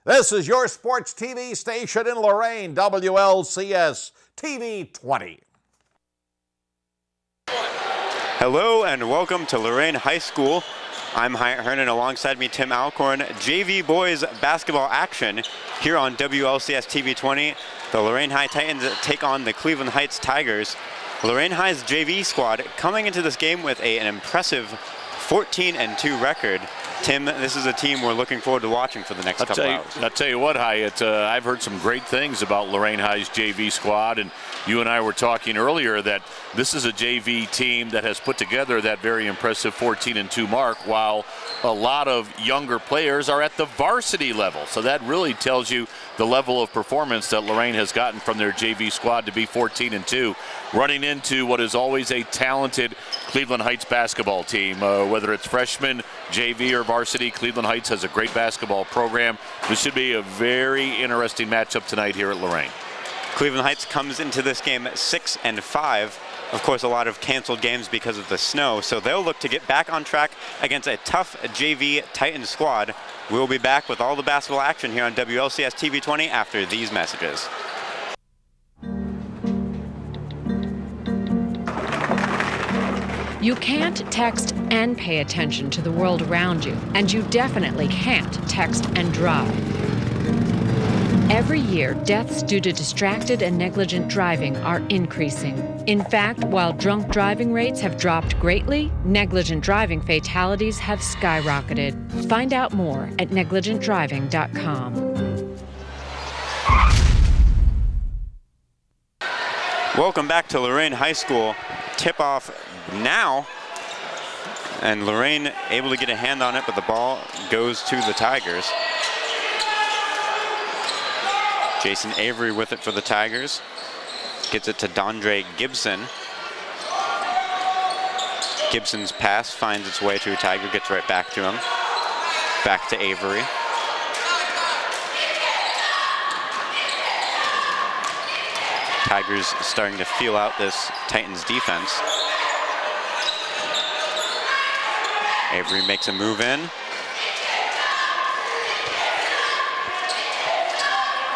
This is your sports TV station in Lorain, WLCS TV 20. Hello and welcome to Lorain High School. I'm Hyatt Hernan, alongside me Tim Alcorn. JV boys basketball action here on WLCS TV 20. The Lorain High Titans take on the Cleveland Heights Tigers. Lorain High's JV squad coming into this game with an impressive 14-2 record. Tim, this is a team we're looking forward to watching for the next couple hours. I'll tell you what, Hyatt, I've heard some great things about Lorain High's JV squad, and you and I were talking earlier that this is a JV team that has put together that very impressive 14-2 mark, while a lot of younger players are at the varsity level. So that really tells you the level of performance that Lorain has gotten from their JV squad to be 14-2, running into what is always a talented Cleveland Heights basketball team. Whether it's freshman, JV, or varsity, Cleveland Heights has a great basketball program. This should be a very interesting matchup tonight here at Lorain. Cleveland Heights comes into this game 6-5. Of course, a lot of canceled games because of the snow, so they'll look to get back on track against a tough JV Titans squad. We'll be back with all the basketball action here on WLCS TV 20 after these messages. You can't text and pay attention to the world around you, and you definitely can't text and drive. Every year, deaths due to distracted and negligent driving are increasing. In fact, while drunk driving rates have dropped greatly, negligent driving fatalities have skyrocketed. Find out more at negligentdriving.com. Welcome back to Lorain High School. Tip-off now, and Lorain able to get a hand on it, but the ball goes to the Tigers. Jason Avery with it for the Tigers. Gets it to Dondre Gibson. Gibson's pass finds its way to a Tiger, gets right back to him. Back to Avery. Tigers starting to feel out this Titans defense. Avery makes a move in.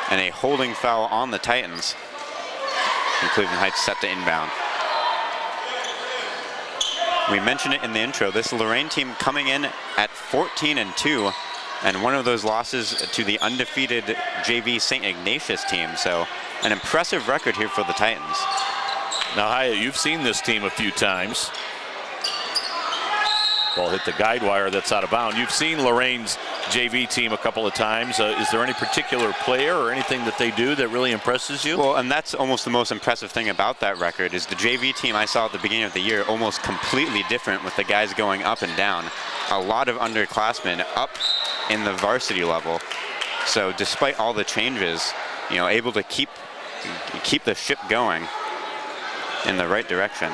And a holding foul on the Titans. And Cleveland Heights set to inbound. We mentioned it in the intro, this Lorain team coming in at 14-2, and one of those losses to the undefeated JV St. Ignatius team. So an impressive record here for the Titans. Now, Hyatt, you've seen this team a few times. Ball hit the guide wire, that's out of bounds. You've seen Lorain's JV team a couple of times. Is there any particular player or anything that they do that really impresses you? Well, and that's almost the most impressive thing about that record is the JV team I saw at the beginning of the year almost completely different, with the guys going up and down. A lot of underclassmen up in the varsity level. So despite all the changes, you know, able to keep the ship going in the right direction.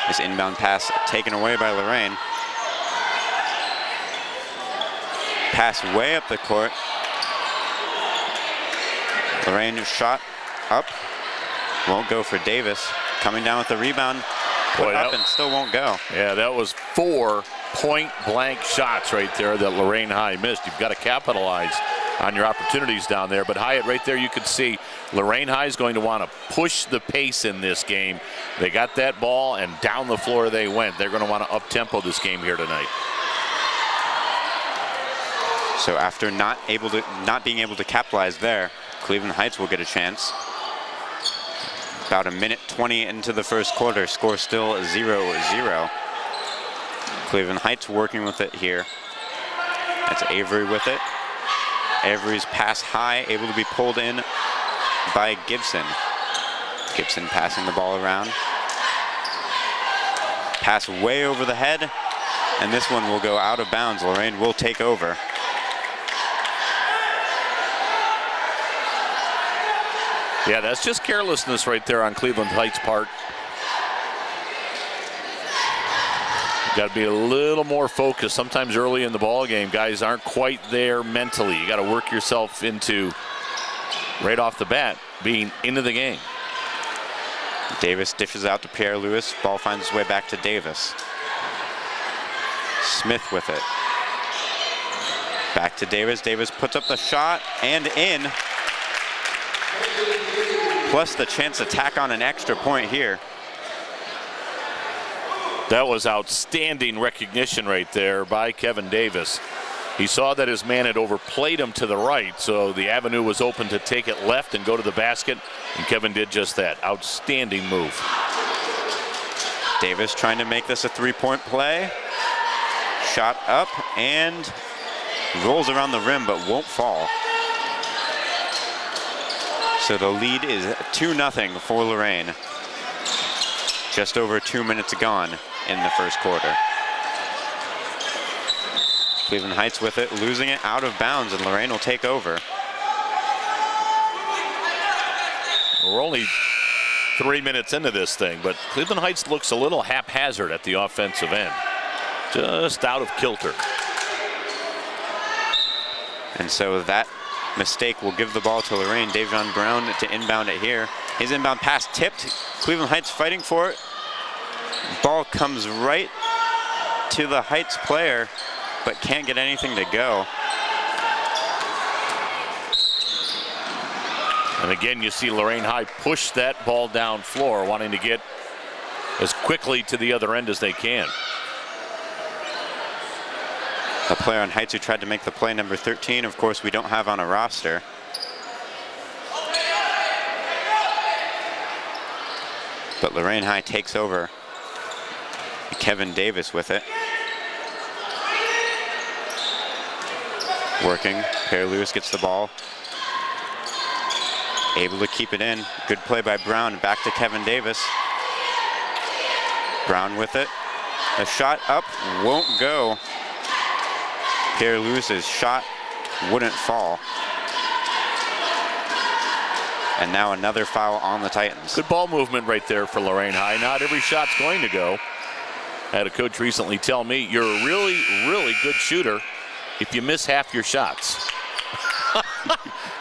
This inbound pass taken away by Lorain. Pass way up the court. Lorain shot up. Won't go for Davis. Coming down with the rebound. Put up and still won't go. Yeah, that was 4 point-blank shots right there that Lorain High missed. You've got to capitalize on your opportunities down there. But Hyatt, right there you could see Lorain High is going to want to push the pace in this game. They got that ball and down the floor they went. They're going to want to up-tempo this game here tonight. So after not being able to capitalize there, Cleveland Heights will get a chance. About a minute 20 into the first quarter, score still 0-0. Cleveland Heights working with it here. That's Avery with it. Avery's pass high, able to be pulled in by Gibson. Gibson passing the ball around. Pass way over the head, and this one will go out of bounds. Lorain will take over. Yeah, that's just carelessness right there on Cleveland Heights' part. Got to be a little more focused. Sometimes early in the ball game, guys aren't quite there mentally. You got to work yourself into, right off the bat, being into the game. Davis dishes out to Pierre Lewis. Ball finds its way back to Davis. Smith with it. Back to Davis. Davis puts up the shot and in. Plus the chance to tack on an extra point here. That was outstanding recognition right there by Kevin Davis. He saw that his man had overplayed him to the right, so the avenue was open to take it left and go to the basket, and Kevin did just that. Outstanding move. Davis trying to make this a three-point play. Shot up and rolls around the rim but won't fall. So the lead is 2-0 for Lorain. Just over 2 minutes gone in the first quarter. Cleveland Heights with it, losing it out of bounds, and Lorain will take over. We're only 3 minutes into this thing, but Cleveland Heights looks a little haphazard at the offensive end. Just out of kilter. And so that mistake will give the ball to Lorain. Davion Brown to inbound it here. His inbound pass tipped. Cleveland Heights fighting for it. Ball comes right to the Heights player, but can't get anything to go. And again, you see Lorain High push that ball down floor, wanting to get as quickly to the other end as they can. The player on Heights who tried to make the play, number 13, of course, we don't have on a roster. But Lorain High takes over. Kevin Davis with it. Working. Perry Lewis gets the ball. Able to keep it in. Good play by Brown. Back to Kevin Davis. Brown with it. A shot up won't go. Perry Lewis's shot wouldn't fall. And now another foul on the Titans. Good ball movement right there for Lorain High. Not every shot's going to go. I had a coach recently tell me, you're a really, really good shooter if you miss half your shots.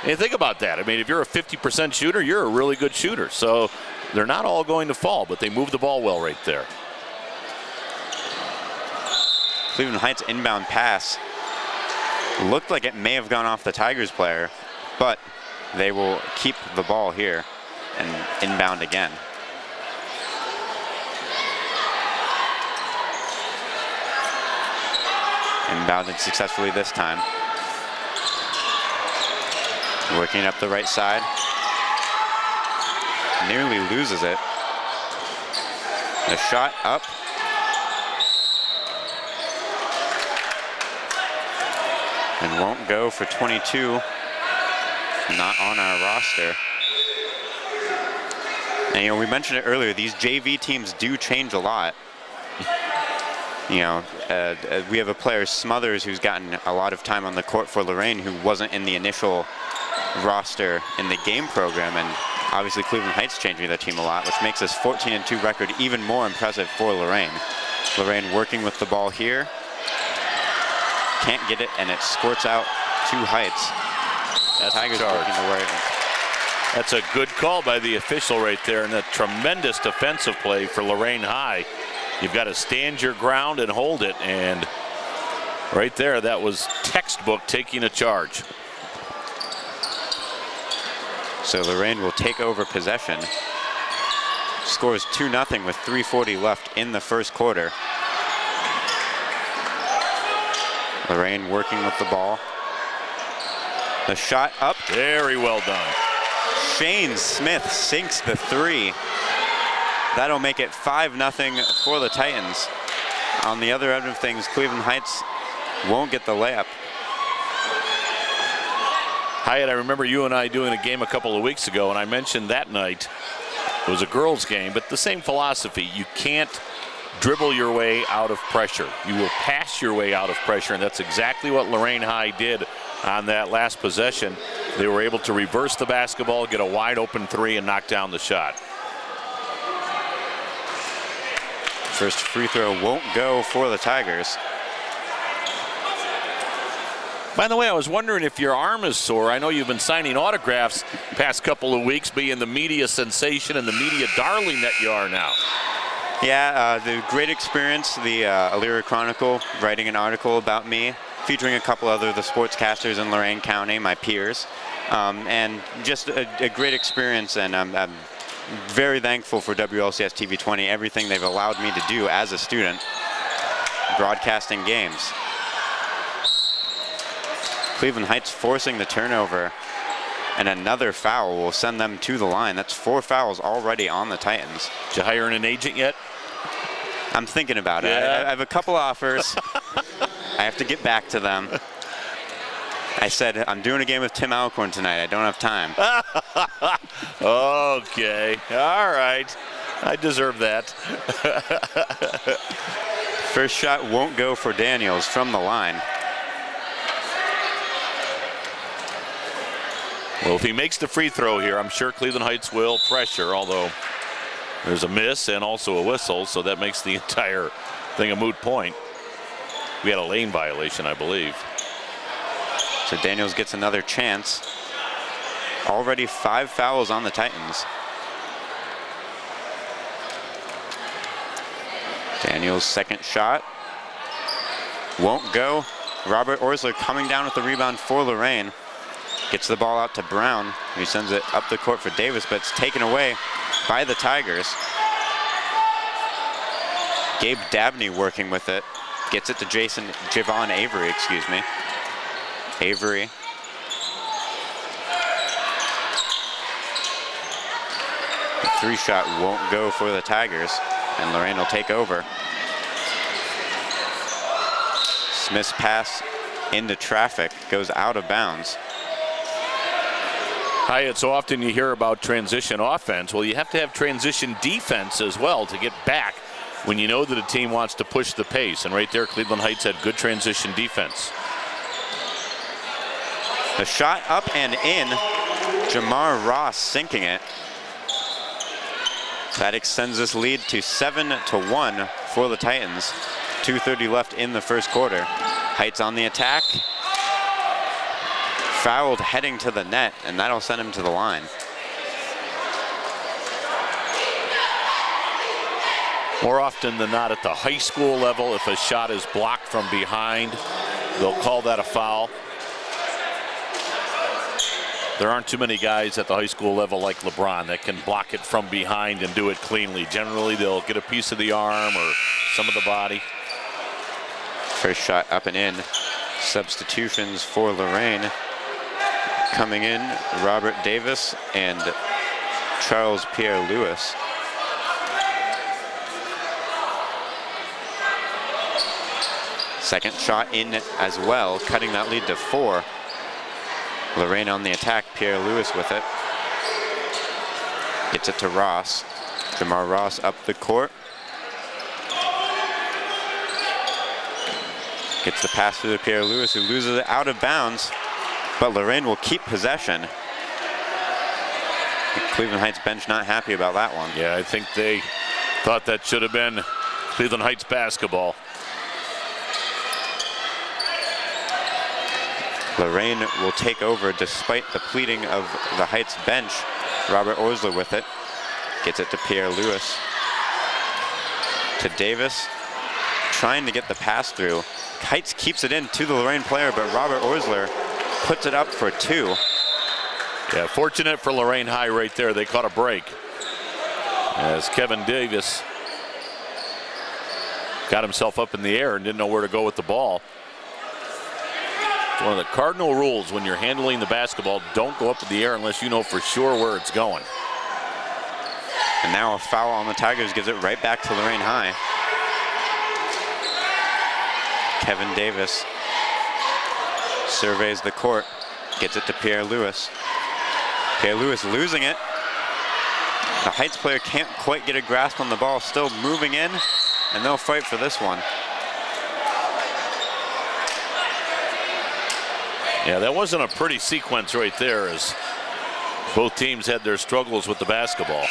And think about that. I mean, if you're a 50% shooter, you're a really good shooter. So they're not all going to fall, but they move the ball well right there. Cleveland Heights inbound pass. Looked like it may have gone off the Tigers player, but they will keep the ball here and inbound again. Inbounded successfully this time. Working up the right side. Nearly loses it. A shot up. And won't go for 22. Not on our roster. And you know, we mentioned it earlier, these JV teams do change a lot. You know, we have a player, Smothers, who's gotten a lot of time on the court for Lorain, who wasn't in the initial roster in the game program, and obviously Cleveland Heights changing their team a lot, which makes this 14-2 record even more impressive for Lorain. Lorain working with the ball here. Can't get it, and it squirts out to Heights. Tigers working to worry. That's a good call by the official right there, and a tremendous defensive play for Lorain High. You've got to stand your ground and hold it, and right there, that was textbook taking a charge. So Lorain will take over possession. Scores 2-0 with 3:40 left in the first quarter. Lorain working with the ball. The shot up. Very well done. Shane Smith sinks the three. That'll make it 5-0 for the Titans. On the other end of things, Cleveland Heights won't get the layup. Hyatt, I remember you and I doing a game a couple of weeks ago, and I mentioned that night it was a girls' game, but the same philosophy. You can't dribble your way out of pressure. You will pass your way out of pressure, and that's exactly what Lorain High did on that last possession. They were able to reverse the basketball, get a wide open three, and knock down the shot. First free throw won't go for the Tigers. By the way, I was wondering if your arm is sore. I know you've been signing autographs past couple of weeks, being the media sensation and the media darling that you are now. Yeah, the great experience, the Elyria Chronicle writing an article about me, featuring a couple other of the sportscasters in Lorain County, my peers, and just a great experience, and I'm very thankful for WLCS TV 20, everything they've allowed me to do as a student, broadcasting games. Cleveland Heights forcing the turnover, and another foul will send them to the line. That's 4 fouls already on the Titans. Did you hire an agent yet? I'm thinking about it. I have a couple offers. I have to get back to them. I said, I'm doing a game with Tim Alcorn tonight. I don't have time. Okay. All right. I deserve that. First shot won't go for Daniels from the line. Well, if he makes the free throw here, I'm sure Cleveland Heights will pressure, although there's a miss and also a whistle, so that makes the entire thing a moot point. We had a lane violation, I believe. So Daniels gets another chance. Already 5 fouls on the Titans. Daniels' second shot won't go. Robert Orsler coming down with the rebound for Lorain. Gets the ball out to Brown, who sends it up the court for Davis, but it's taken away by the Tigers. Gabe Dabney working with it. Gets it to Javon Avery, excuse me. Avery. The 3-shot won't go for the Tigers, and Lorain will take over. Smith's pass into traffic goes out of bounds. Hyatt, so often you hear about transition offense. Well, you have to have transition defense as well to get back when you know that a team wants to push the pace. And right there, Cleveland Heights had good transition defense. The shot up and in. Jamar Ross sinking it. That extends this lead to 7-1 for the Titans. 2:30 left in the first quarter. Heights on the attack. Fouled heading to the net, and that'll send him to the line. More often than not at the high school level, if a shot is blocked from behind, they'll call that a foul. There aren't too many guys at the high school level like LeBron that can block it from behind and do it cleanly. Generally, they'll get a piece of the arm or some of the body. First shot up and in. Substitutions for Lorain. Coming in, Robert Davis and Charles Pierre Lewis. Second shot in as well, cutting that lead to 4. Lorain on the attack, Pierre Lewis with it. Gets it to Ross. Jamar Ross up the court. Gets the pass through to Pierre Lewis, who loses it out of bounds. But Lorain will keep possession. The Cleveland Heights bench not happy about that one. Yeah, I think they thought that should have been Cleveland Heights basketball. Lorain will take over despite the pleading of the Heights bench. Robert Orsler with it. Gets it to Pierre Lewis. To Davis. Trying to get the pass through. Heights keeps it in to the Lorain player, but Robert Orsler puts it up for 2. Yeah, fortunate for Lorain High right there. They caught a break as Kevin Davis got himself up in the air and didn't know where to go with the ball. It's one of the cardinal rules when you're handling the basketball. Don't go up in the air unless you know for sure where it's going. And now a foul on the Tigers gives it right back to Lorain High. Kevin Davis surveys the court, gets it to Pierre Lewis. Pierre Lewis losing it. The Heights player can't quite get a grasp on the ball, still moving in, and they'll fight for this one. Yeah, that wasn't a pretty sequence right there as both teams had their struggles with the basketball.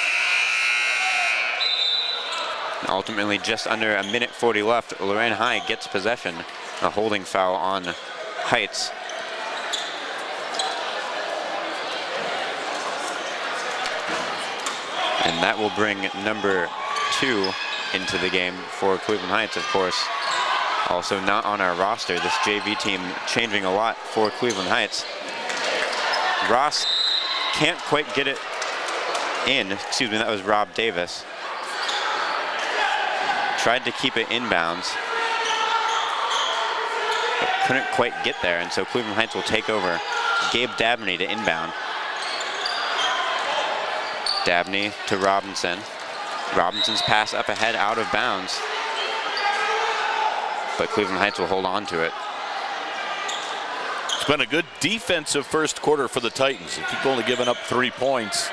And ultimately, just under 1:40 left, Lorain High gets possession. A holding foul on Heights. And that will bring number 2 into the game for Cleveland Heights, of course. Also not on our roster. This JV team changing a lot for Cleveland Heights. Ross can't quite get it in. Excuse me, that was Rob Davis. Tried to keep it inbounds, but couldn't quite get there, and so Cleveland Heights will take over. Gabe Dabney to inbound. Dabney to Robinson. Robinson's pass up ahead, out of bounds, but Cleveland Heights will hold on to it. It's been a good defensive first quarter for the Titans. If you've only given up 3 points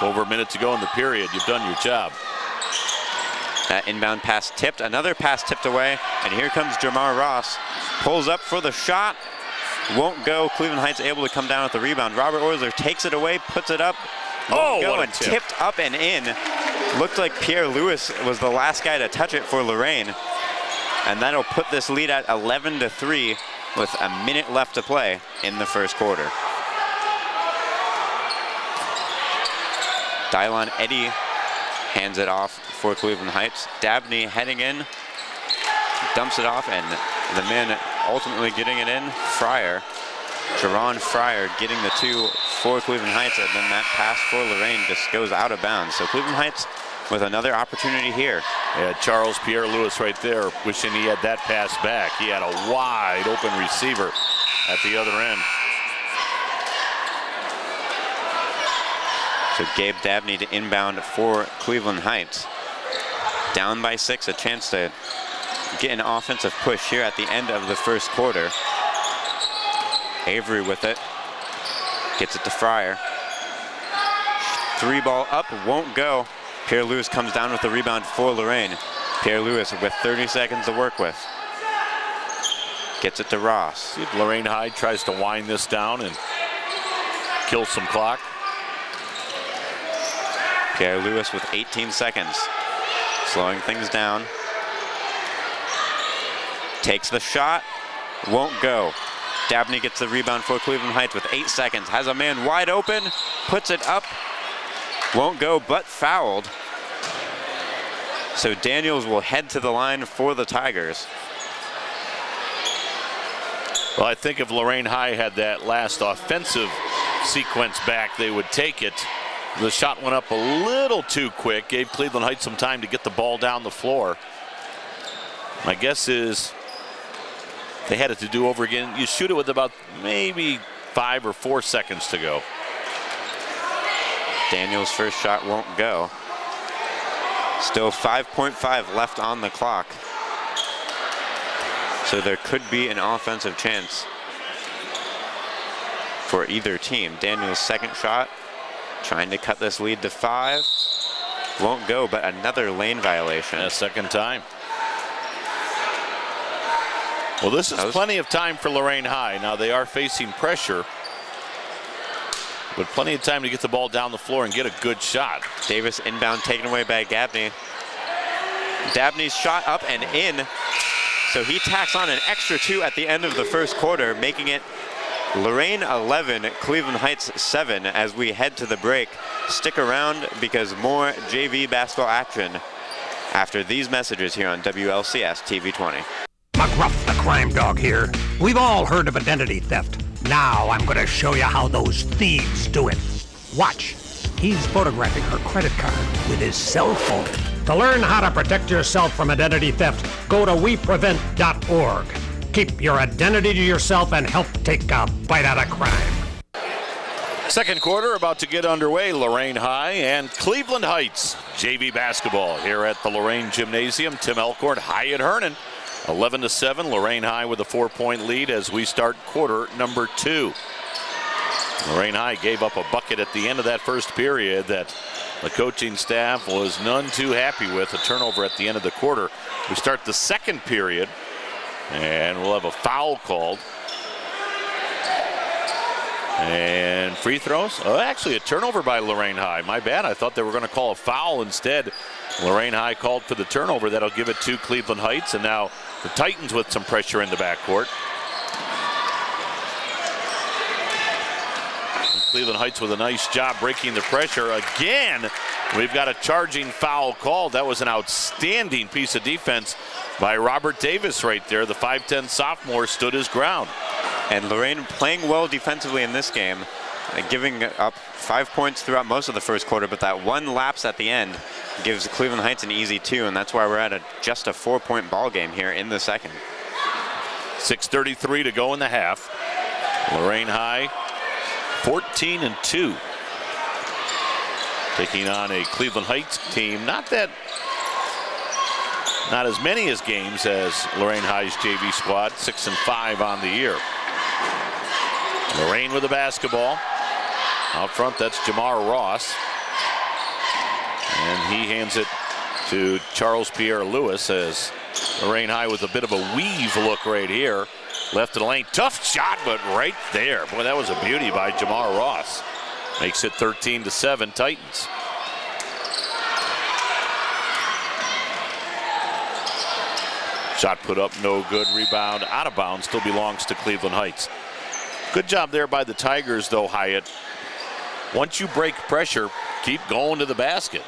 over a minute to go in the period, you've done your job. That inbound pass tipped, another pass tipped away, and here comes Jamar Ross. Pulls up for the shot, won't go. Cleveland Heights able to come down with the rebound. Robert Oisler takes it away, puts it up, won't go, and tipped up and in. Looked like Pierre Lewis was the last guy to touch it for Lorain, and that'll put this lead at 11-3 with a minute left to play in the first quarter. Dylon Eddy hands it off for Cleveland Heights. Dabney heading in, dumps it off, and the man ultimately getting it in, Fryer. Jerron Fryer getting the 2 for Cleveland Heights, and then that pass for Lorain just goes out of bounds. So Cleveland Heights with another opportunity here. Yeah, Charles Pierre Lewis right there, wishing he had that pass back. He had a wide open receiver at the other end. So Gabe Dabney to inbound for Cleveland Heights. Down by 6, a chance to get an offensive push here at the end of the first quarter. Avery with it, gets it to Fryer. 3 ball up, won't go. Pierre Lewis comes down with the rebound for Lorain. Pierre Lewis with 30 seconds to work with. Gets it to Ross. See if Lorain High tries to wind this down and kill some clock. Pierre Lewis with 18 seconds. Slowing things down. Takes the shot, won't go. Dabney gets the rebound for Cleveland Heights with 8 seconds. Has a man wide open, puts it up, won't go, but fouled. So Daniels will head to the line for the Tigers. Well, I think if Lorain High had that last offensive sequence back, they would take it. The shot went up a little too quick, gave Cleveland Heights some time to get the ball down the floor. My guess is they had it to do over again. You shoot it with about maybe 5 or 4 seconds to go. Daniels' first shot won't go. Still 5.5 left on the clock. So there could be an offensive chance for either team. Daniels' second shot, trying to cut this lead to 5. Won't go, but another lane violation. A second time. Well, this is plenty of time for Lorain High. Now they are facing pressure, but plenty of time to get the ball down the floor and get a good shot. Davis inbound taken away by Dabney. Dabney's shot up and in. So he tacks on an extra 2 at the end of the first quarter, making it Lorain 11, Cleveland Heights 7 as we head to the break. Stick around because more JV basketball action after these messages here on WLCS TV 20. McGruff the crime dog here. We've all heard of identity theft. Now I'm going to show you how those thieves do it. Watch. He's photographing her credit card with his cell phone. To learn how to protect yourself from identity theft, go to weprevent.org. Keep your identity to yourself and help take a bite out of crime. Second quarter about to get underway. Lorain High and Cleveland Heights JV basketball here at the Lorain Gymnasium. Tim Elcourt, Hyatt Hernan. 11-7, Lorain High with a 4-point lead as we start quarter number 2. Lorain High gave up a bucket at the end of that first period that the coaching staff was none too happy with. A turnover at the end of the quarter. We start the second period and we'll have a foul called. And free throws. Oh, actually a turnover by Lorain High. My bad, I thought they were going to call a foul instead. Lorain High called for the turnover. That'll give it to Cleveland Heights, and now the Titans with some pressure in the backcourt. Cleveland Heights with a nice job breaking the pressure. Again, we've got a charging foul called. That was an outstanding piece of defense by Robert Davis right there. The 5'10 sophomore stood his ground. And Lorain playing well defensively in this game, giving up 5 points throughout most of the first quarter, but that one lapse at the end gives Cleveland Heights an easy 2, and that's why we're at just a 4-point ball game here in the second. 6:33 to go in the half. Lorain High 14-2. Taking on a Cleveland Heights team, not as many as games as Lorain High's JV squad, 6-5 on the year. Lorain with the basketball. Out front, that's Jamar Ross. And he hands it to Charles Pierre Lewis as Lorain High with a bit of a weave look right here. Left of the lane, tough shot, but right there. Boy, that was a beauty by Jamar Ross. Makes it 13-7 Titans. Shot put up, no good. Rebound out of bounds, still belongs to Cleveland Heights. Good job there by the Tigers, though, Hyatt. Once you break pressure, keep going to the basket.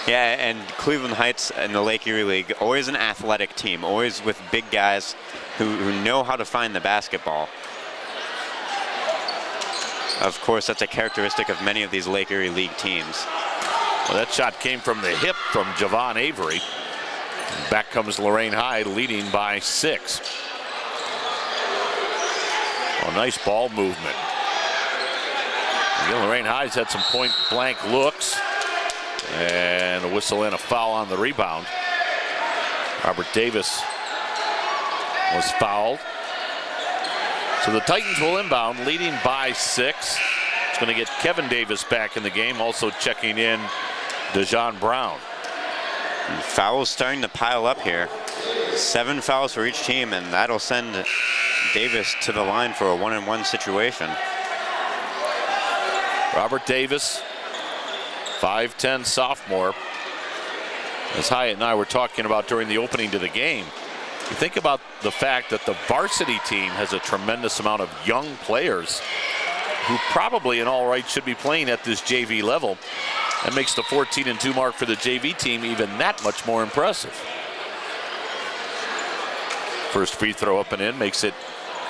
Yeah, and Cleveland Heights in the Lake Erie League, always an athletic team, always with big guys who know how to find the basketball. Of course, that's a characteristic of many of these Lake Erie League teams. Well, that shot came from the hip from Javon Avery. Back comes Lorain High, leading by 6. Oh, nice ball movement. Again, Lorain High's had some point-blank looks. And a whistle and a foul on the rebound. Robert Davis was fouled. So the Titans will inbound, leading by 6. It's going to get Kevin Davis back in the game. Also checking in Dejon Brown. And fouls starting to pile up here. 7 fouls for each team, and that'll send Davis to the line for a 1-on-1 situation. Robert Davis, 5'10 sophomore. As Hyatt and I were talking about during the opening to the game, you think about the fact that the varsity team has a tremendous amount of young players who probably in all right should be playing at this JV level. That makes the 14-2 mark for the JV team even that much more impressive. First free throw up and in makes it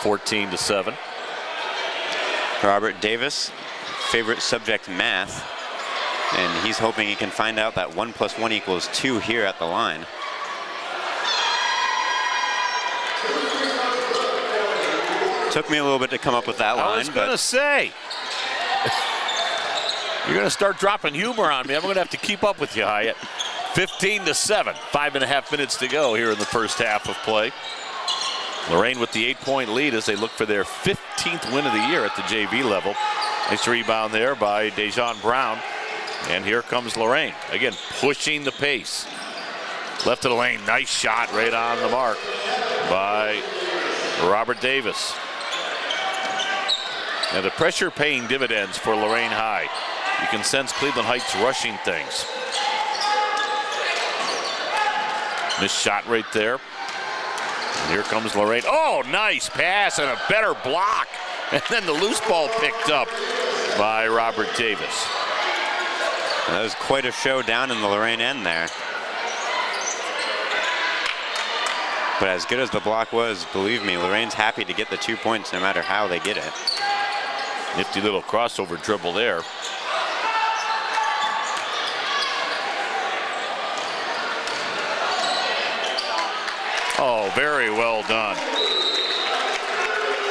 14-7. Robert Davis, favorite subject math, and he's hoping he can find out that 1 + 1 = 2 here at the line. Took me a little bit to come up with that line. I was going to say, you're going to start dropping humor on me. I'm going to have to keep up with you, Hyatt. 15-7, 5.5 minutes to go here in the first half of play. Lorain with the 8-point lead as they look for their 15th win of the year at the JV level. Nice rebound there by Dejon Brown. And here comes Lorain, again, pushing the pace. Left of the lane, nice shot right on the mark by Robert Davis. Now the pressure paying dividends for Lorain High. You can sense Cleveland Heights rushing things. Missed shot right there. And here comes Lorain. Oh, nice pass and a better block. And then the loose ball picked up by Robert Davis. That was quite a show down in the Lorain end there. But as good as the block was, believe me, Lorain's happy to get the 2 points no matter how they get it. Nifty little crossover dribble there. Oh, very well done.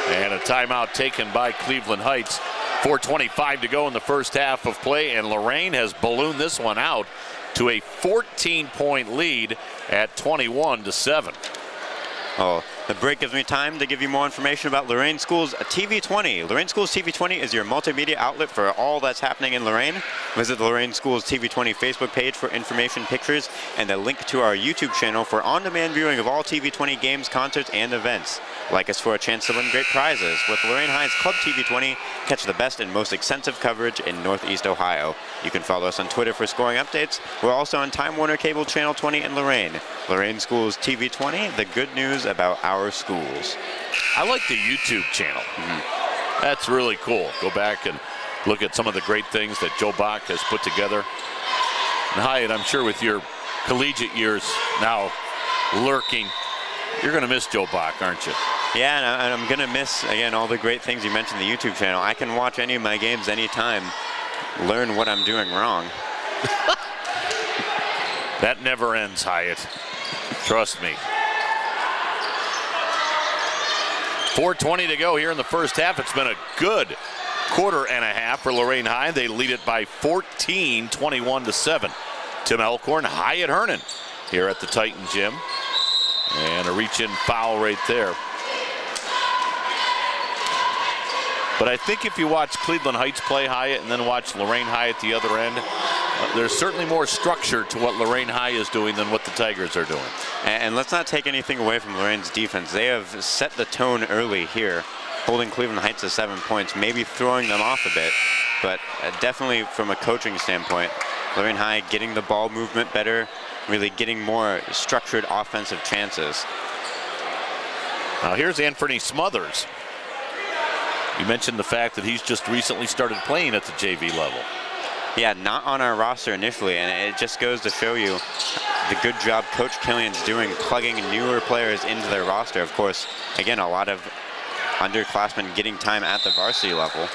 And a timeout taken by Cleveland Heights. 4:25 to go in the first half of play, and Lorain has ballooned this one out to a 14-point lead at 21-7. Oh, the break gives me time to give you more information about Lorain Schools TV20. Lorain Schools TV20 is your multimedia outlet for all that's happening in Lorain. Visit the Lorain Schools TV20 Facebook page for information, pictures, and a link to our YouTube channel for on-demand viewing of all TV20 games, concerts, and events. Like us for a chance to win great prizes. With Lorain High's Club TV20, catch the best and most extensive coverage in Northeast Ohio. You can follow us on Twitter for scoring updates. We're also on Time Warner Cable Channel 20 in Lorain. Lorain Schools TV20, the good news about our schools. I like the YouTube channel. That's really cool. Go back and look at some of the great things that Joe Bach has put together. And Hyatt, I'm sure with your collegiate years now lurking, you're going to miss Joe Bach, aren't you? Yeah, and I'm going to miss, again, all the great things you mentioned, the YouTube channel. I can watch any of my games anytime, learn what I'm doing wrong. That never ends, Hyatt. Trust me. 4:20 to go here in the first half. It's been a good quarter and a half for Lorain High. They lead it by 14, 21-7. Tim Elkhorn, Hyatt Hernan here at the Titan Gym. And a reach-in foul right there. But I think if you watch Cleveland Heights play Hyatt and then watch Lorain High at the other end, there's certainly more structure to what Lorain High is doing than what the Tigers are doing. And let's not take anything away from Lorain's defense. They have set the tone early here, holding Cleveland Heights to 7 points, maybe throwing them off a bit, but definitely from a coaching standpoint, Lorain High getting the ball movement better, really getting more structured offensive chances. Now here's Anthony Smothers. You mentioned the fact that he's just recently started playing at the JV level. Yeah, not on our roster initially, and it just goes to show you the good job Coach Killian's doing plugging newer players into their roster. Of course, again, a lot of underclassmen getting time at the varsity level.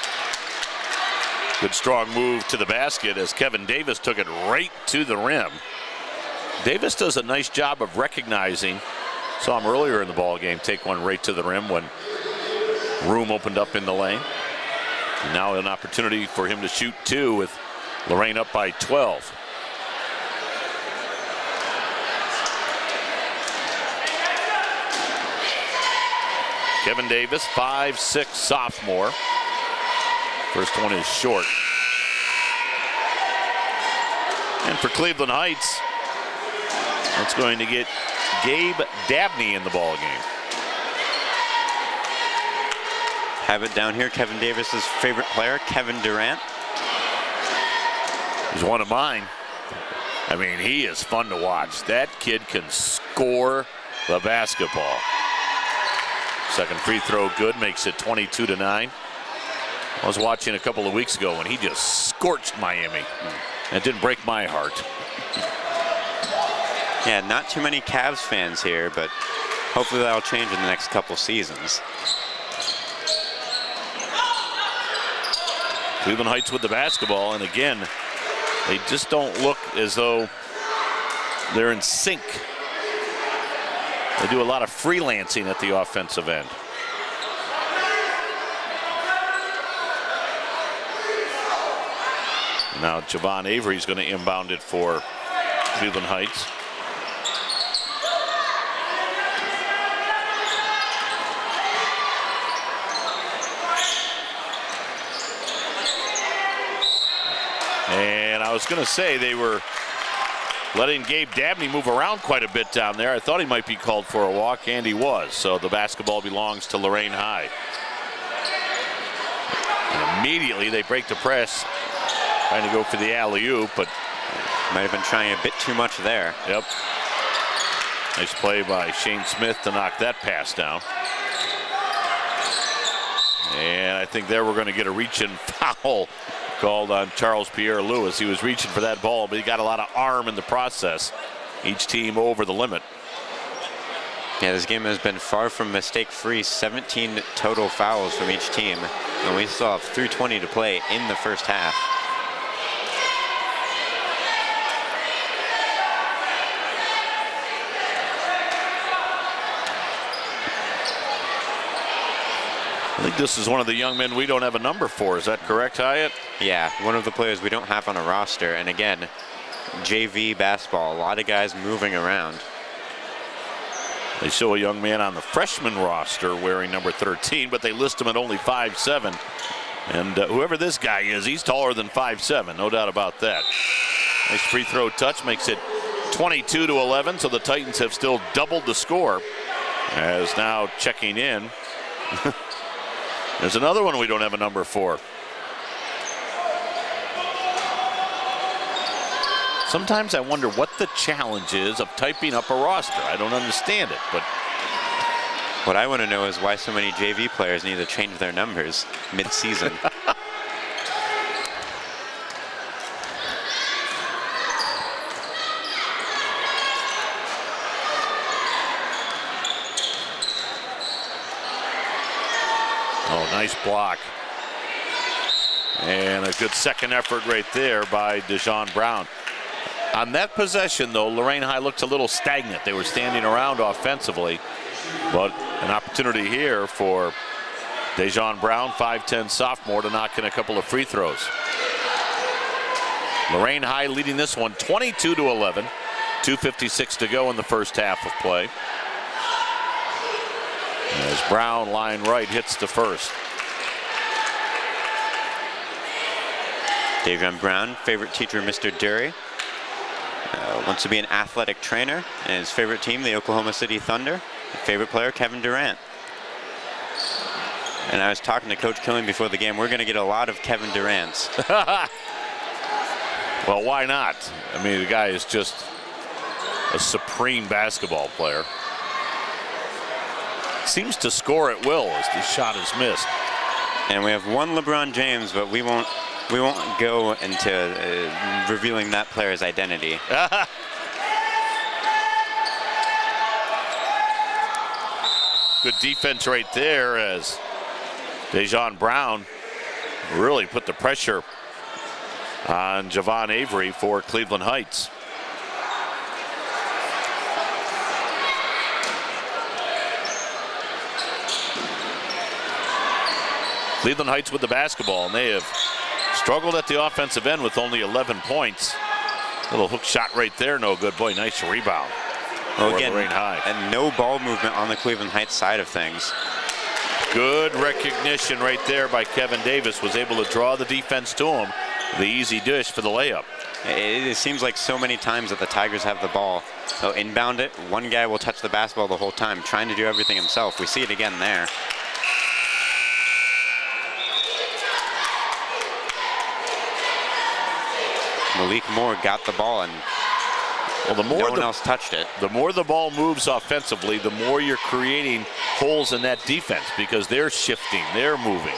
Good strong move to the basket as Kevin Davis took it right to the rim. Davis does a nice job of recognizing. Saw him earlier in the ball game take one right to the rim when room opened up in the lane. And now an opportunity for him to shoot two with Lorain up by 12. Kevin Davis, 5'6" sophomore. First one is short. And for Cleveland Heights, it's going to get Gabe Dabney in the ball game. Have it down here, Kevin Davis's favorite player, Kevin Durant. He's one of mine. I mean, he is fun to watch. That kid can score the basketball. Second free throw good, makes it 22-9. I was watching a couple of weeks ago when he just scorched Miami. It didn't break my heart. Yeah, not too many Cavs fans here, but hopefully that'll change in the next couple seasons. Cleveland Heights with the basketball, and again, they just don't look as though they're in sync. They do a lot of freelancing at the offensive end. Now Javon Avery's going to inbound it for Cleveland Heights. And I was going to say they were letting Gabe Dabney move around quite a bit down there. I thought he might be called for a walk, and he was. So the basketball belongs to Lorain High. And immediately they break the press, trying to go for the alley-oop, but might have been trying a bit too much there. Yep. Nice play by Shane Smith to knock that pass down. And I think there we're going to get a reach-in foul called on Charles Pierre Lewis. He was reaching for that ball, but he got a lot of arm in the process. Each team over the limit. Yeah, this game has been far from mistake-free. 17 total fouls from each team, and we still have 3:20 to play in the first half. I think this is one of the young men we don't have a number for. Is that correct, Hyatt? Yeah, one of the players we don't have on a roster. And again, JV basketball, a lot of guys moving around. They show a young man on the freshman roster wearing number 13, but they list him at only 5'7". And whoever this guy is, he's taller than 5'7", no doubt about that. Nice free throw touch, makes it 22-11, so the Titans have still doubled the score. As now checking in. There's another one we don't have a number for. Sometimes I wonder what the challenge is of typing up a roster. I don't understand it, but What I want to know is why so many JV players need to change their numbers mid-season. Oh, nice block. And a good second effort right there by Dejon Brown. On that possession, though, Lorain High looked a little stagnant. They were standing around offensively. But an opportunity here for Dejon Brown, 5'10" sophomore, to knock in a couple of free throws. Lorain High leading this one 22-11. 2:56 to go in the first half of play. As Brown, line right, hits the first. Dejon Brown, favorite teacher, Mr. Dury. Wants to be an athletic trainer. And his favorite team, the Oklahoma City Thunder. Favorite player, Kevin Durant. And I was talking to Coach Killing before the game. We're going to get a lot of Kevin Durants. Well, why not? I mean, the guy is just a supreme basketball player. Seems to score at will as the shot is missed. And we have one LeBron James, but we won't go into revealing that player's identity. Good defense right there as Dejon Brown really put the pressure on Javon Avery for Cleveland Heights. Cleveland Heights with the basketball, and they have struggled at the offensive end with only 11 points. Little hook shot right there, no good. Boy, nice rebound. Well, again, and no ball movement on the Cleveland Heights side of things. Good recognition right there by Kevin Davis. Was able to draw the defense to him. The easy dish for the layup. It seems like so many times that the Tigers have the ball. They'll inbound it. One guy will touch the basketball the whole time, trying to do everything himself. We see it again there. Malik Moore got the ball, and no one else touched it. The more the ball moves offensively, the more you're creating holes in that defense because they're shifting, they're moving.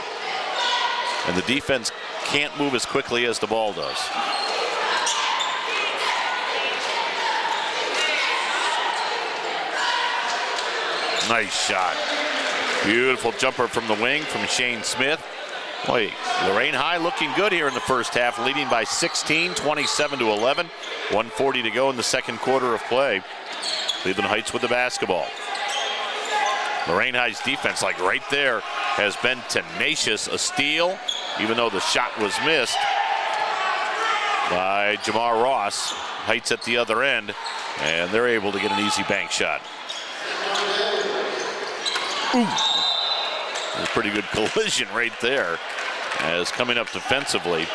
And the defense can't move as quickly as the ball does. Nice shot. Beautiful jumper from the wing from Shane Smith. Boy, Lorain High looking good here in the first half, leading by 16, 27-11. 1:40 to go in the second quarter of play. Cleveland Heights with the basketball. Lorain High's defense, like right there, has been tenacious. A steal, even though the shot was missed by Jamar Ross. Heights at the other end, and they're able to get an easy bank shot. Ooh. A pretty good collision right there as coming up defensively.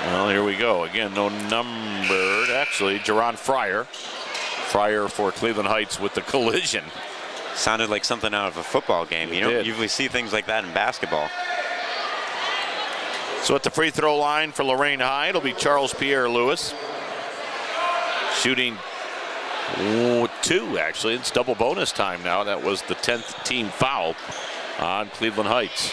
Well, here we go. Again, no numbered. Actually, Jerron Fryer. Fryer for Cleveland Heights with the collision. Sounded like something out of a football game. You don't usually see things like that in basketball. So at the free throw line for Lorain High, it'll be Charles Pierre Lewis. Shooting 2, actually. It's double bonus time now. That was the 10th team foul on Cleveland Heights.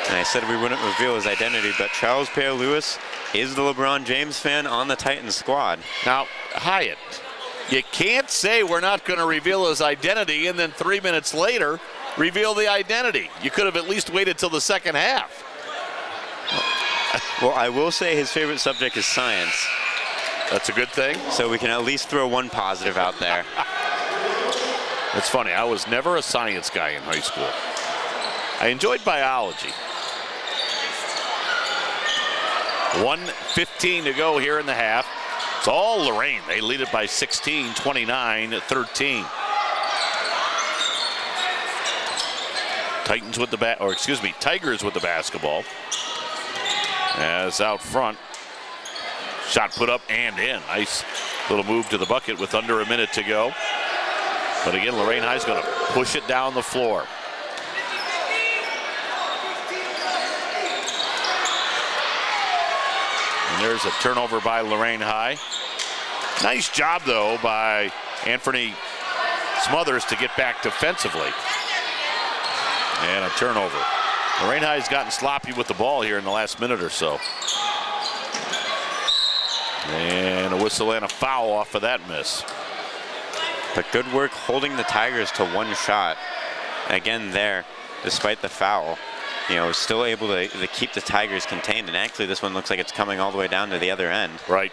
And I said we wouldn't reveal his identity, but Charles Pierre Lewis is the LeBron James fan on the Titans squad. Now, Hyatt, you can't say we're not going to reveal his identity and then 3 minutes later reveal the identity. You could have at least waited till the second half. Well, I will say his favorite subject is science. That's a good thing. So we can at least throw one positive out there. It's funny, I was never a science guy in high school. I enjoyed biology. 1:15 to go here in the half. It's all Lorain. They lead it by 16, 29-13. Tigers with the basketball. As out front, shot put up and in. Nice little move to the bucket with under a minute to go. But again, Lorain High's going to push it down the floor. And there's a turnover by Lorain High. Nice job, though, by Anthony Smothers to get back defensively. And a turnover. Lorain High has gotten sloppy with the ball here in the last minute or so. And a whistle and a foul off of that miss. But good work holding the Tigers to one shot. Again there, despite the foul, you know, still able to keep the Tigers contained. And actually this one looks like it's coming all the way down to the other end. Right.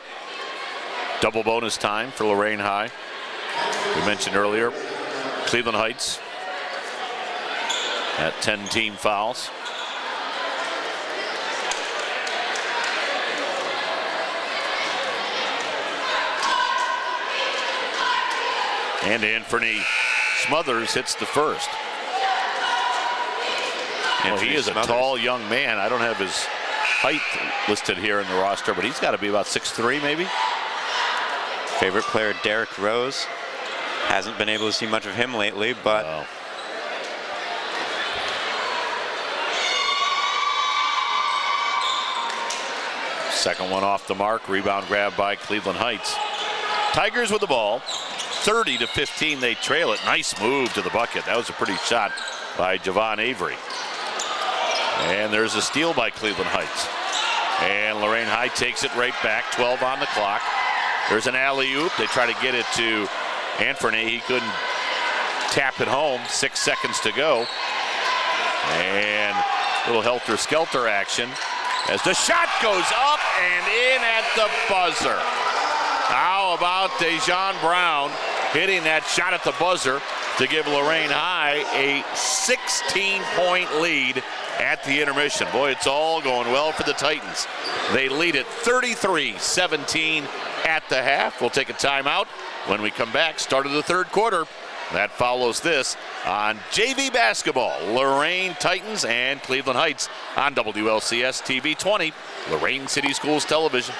Double bonus time for Lorain High. We mentioned earlier, Cleveland Heights at 10 team fouls. And Anthony Smothers hits the first. Well, he is a tall young man. I don't have his height listed here in the roster, but he's got to be about 6'3" maybe. Favorite player, Derek Rose. Hasn't been able to see much of him lately, but second one off the mark. Rebound grab by Cleveland Heights. Tigers with the ball. 30-15, they trail it. Nice move to the bucket. That was a pretty shot by Javon Avery. And there's a steal by Cleveland Heights. And Lorain High takes it right back. 12 on the clock. There's an alley-oop. They try to get it to Anthony. He couldn't tap it home. 6 seconds to go. And a little helter-skelter action as the shot goes up and in at the buzzer. How about Dejan Brown hitting that shot at the buzzer to give Lorain High a 16-point lead at the intermission. Boy, it's all going well for the Titans. They lead it 33-17 at the half. We'll take a timeout. When we come back, start of the third quarter. That follows this on JV basketball. Lorain Titans and Cleveland Heights on WLCS TV 20, Lorain City Schools Television.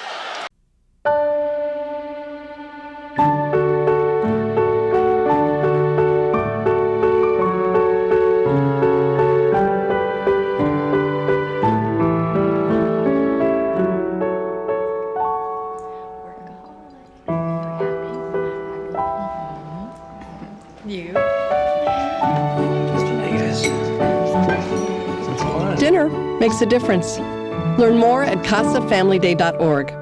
Dinner makes a difference. Learn more at CasaFamilyDay.org.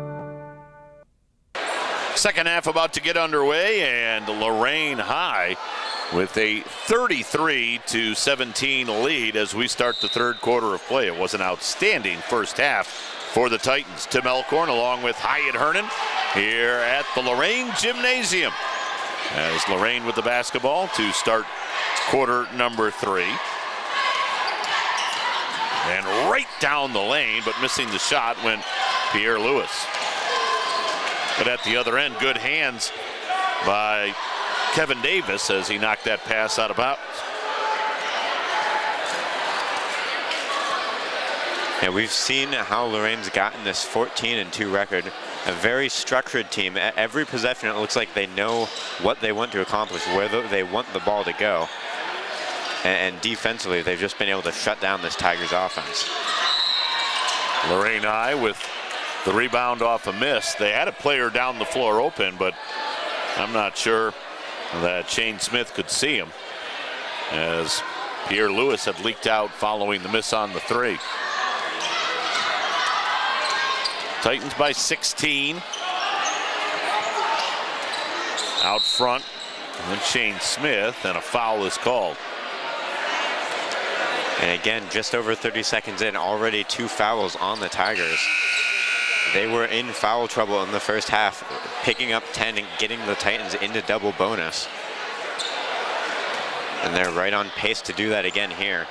Second half about to get underway, and Lorain High with a 33-17 lead as we start the third quarter of play. It was an outstanding first half for the Titans. Tim Elkhorn along with Hyatt Hernan here at the Lorain Gymnasium. As Lorain with the basketball to start quarter number 3. And right down the lane, but missing the shot went Pierre Lewis. But at the other end, good hands by Kevin Davis as he knocked that pass out of bounds. Yeah, we've seen how Lorain's gotten this 14-2 record. A very structured team. At every possession, it looks like they know what they want to accomplish, where they want the ball to go. And defensively, they've just been able to shut down this Tigers offense. Lorain High with the rebound off a miss. They had a player down the floor open, but I'm not sure that Shane Smith could see him, as Pierre Lewis had leaked out following the miss on the 3. Titans by 16. Out front, and then Shane Smith, and a foul is called. And again, just over 30 seconds in, already 2 fouls on the Tigers. They were in foul trouble in the first half, picking up 10 and getting the Titans into double bonus. And they're right on pace to do that again here.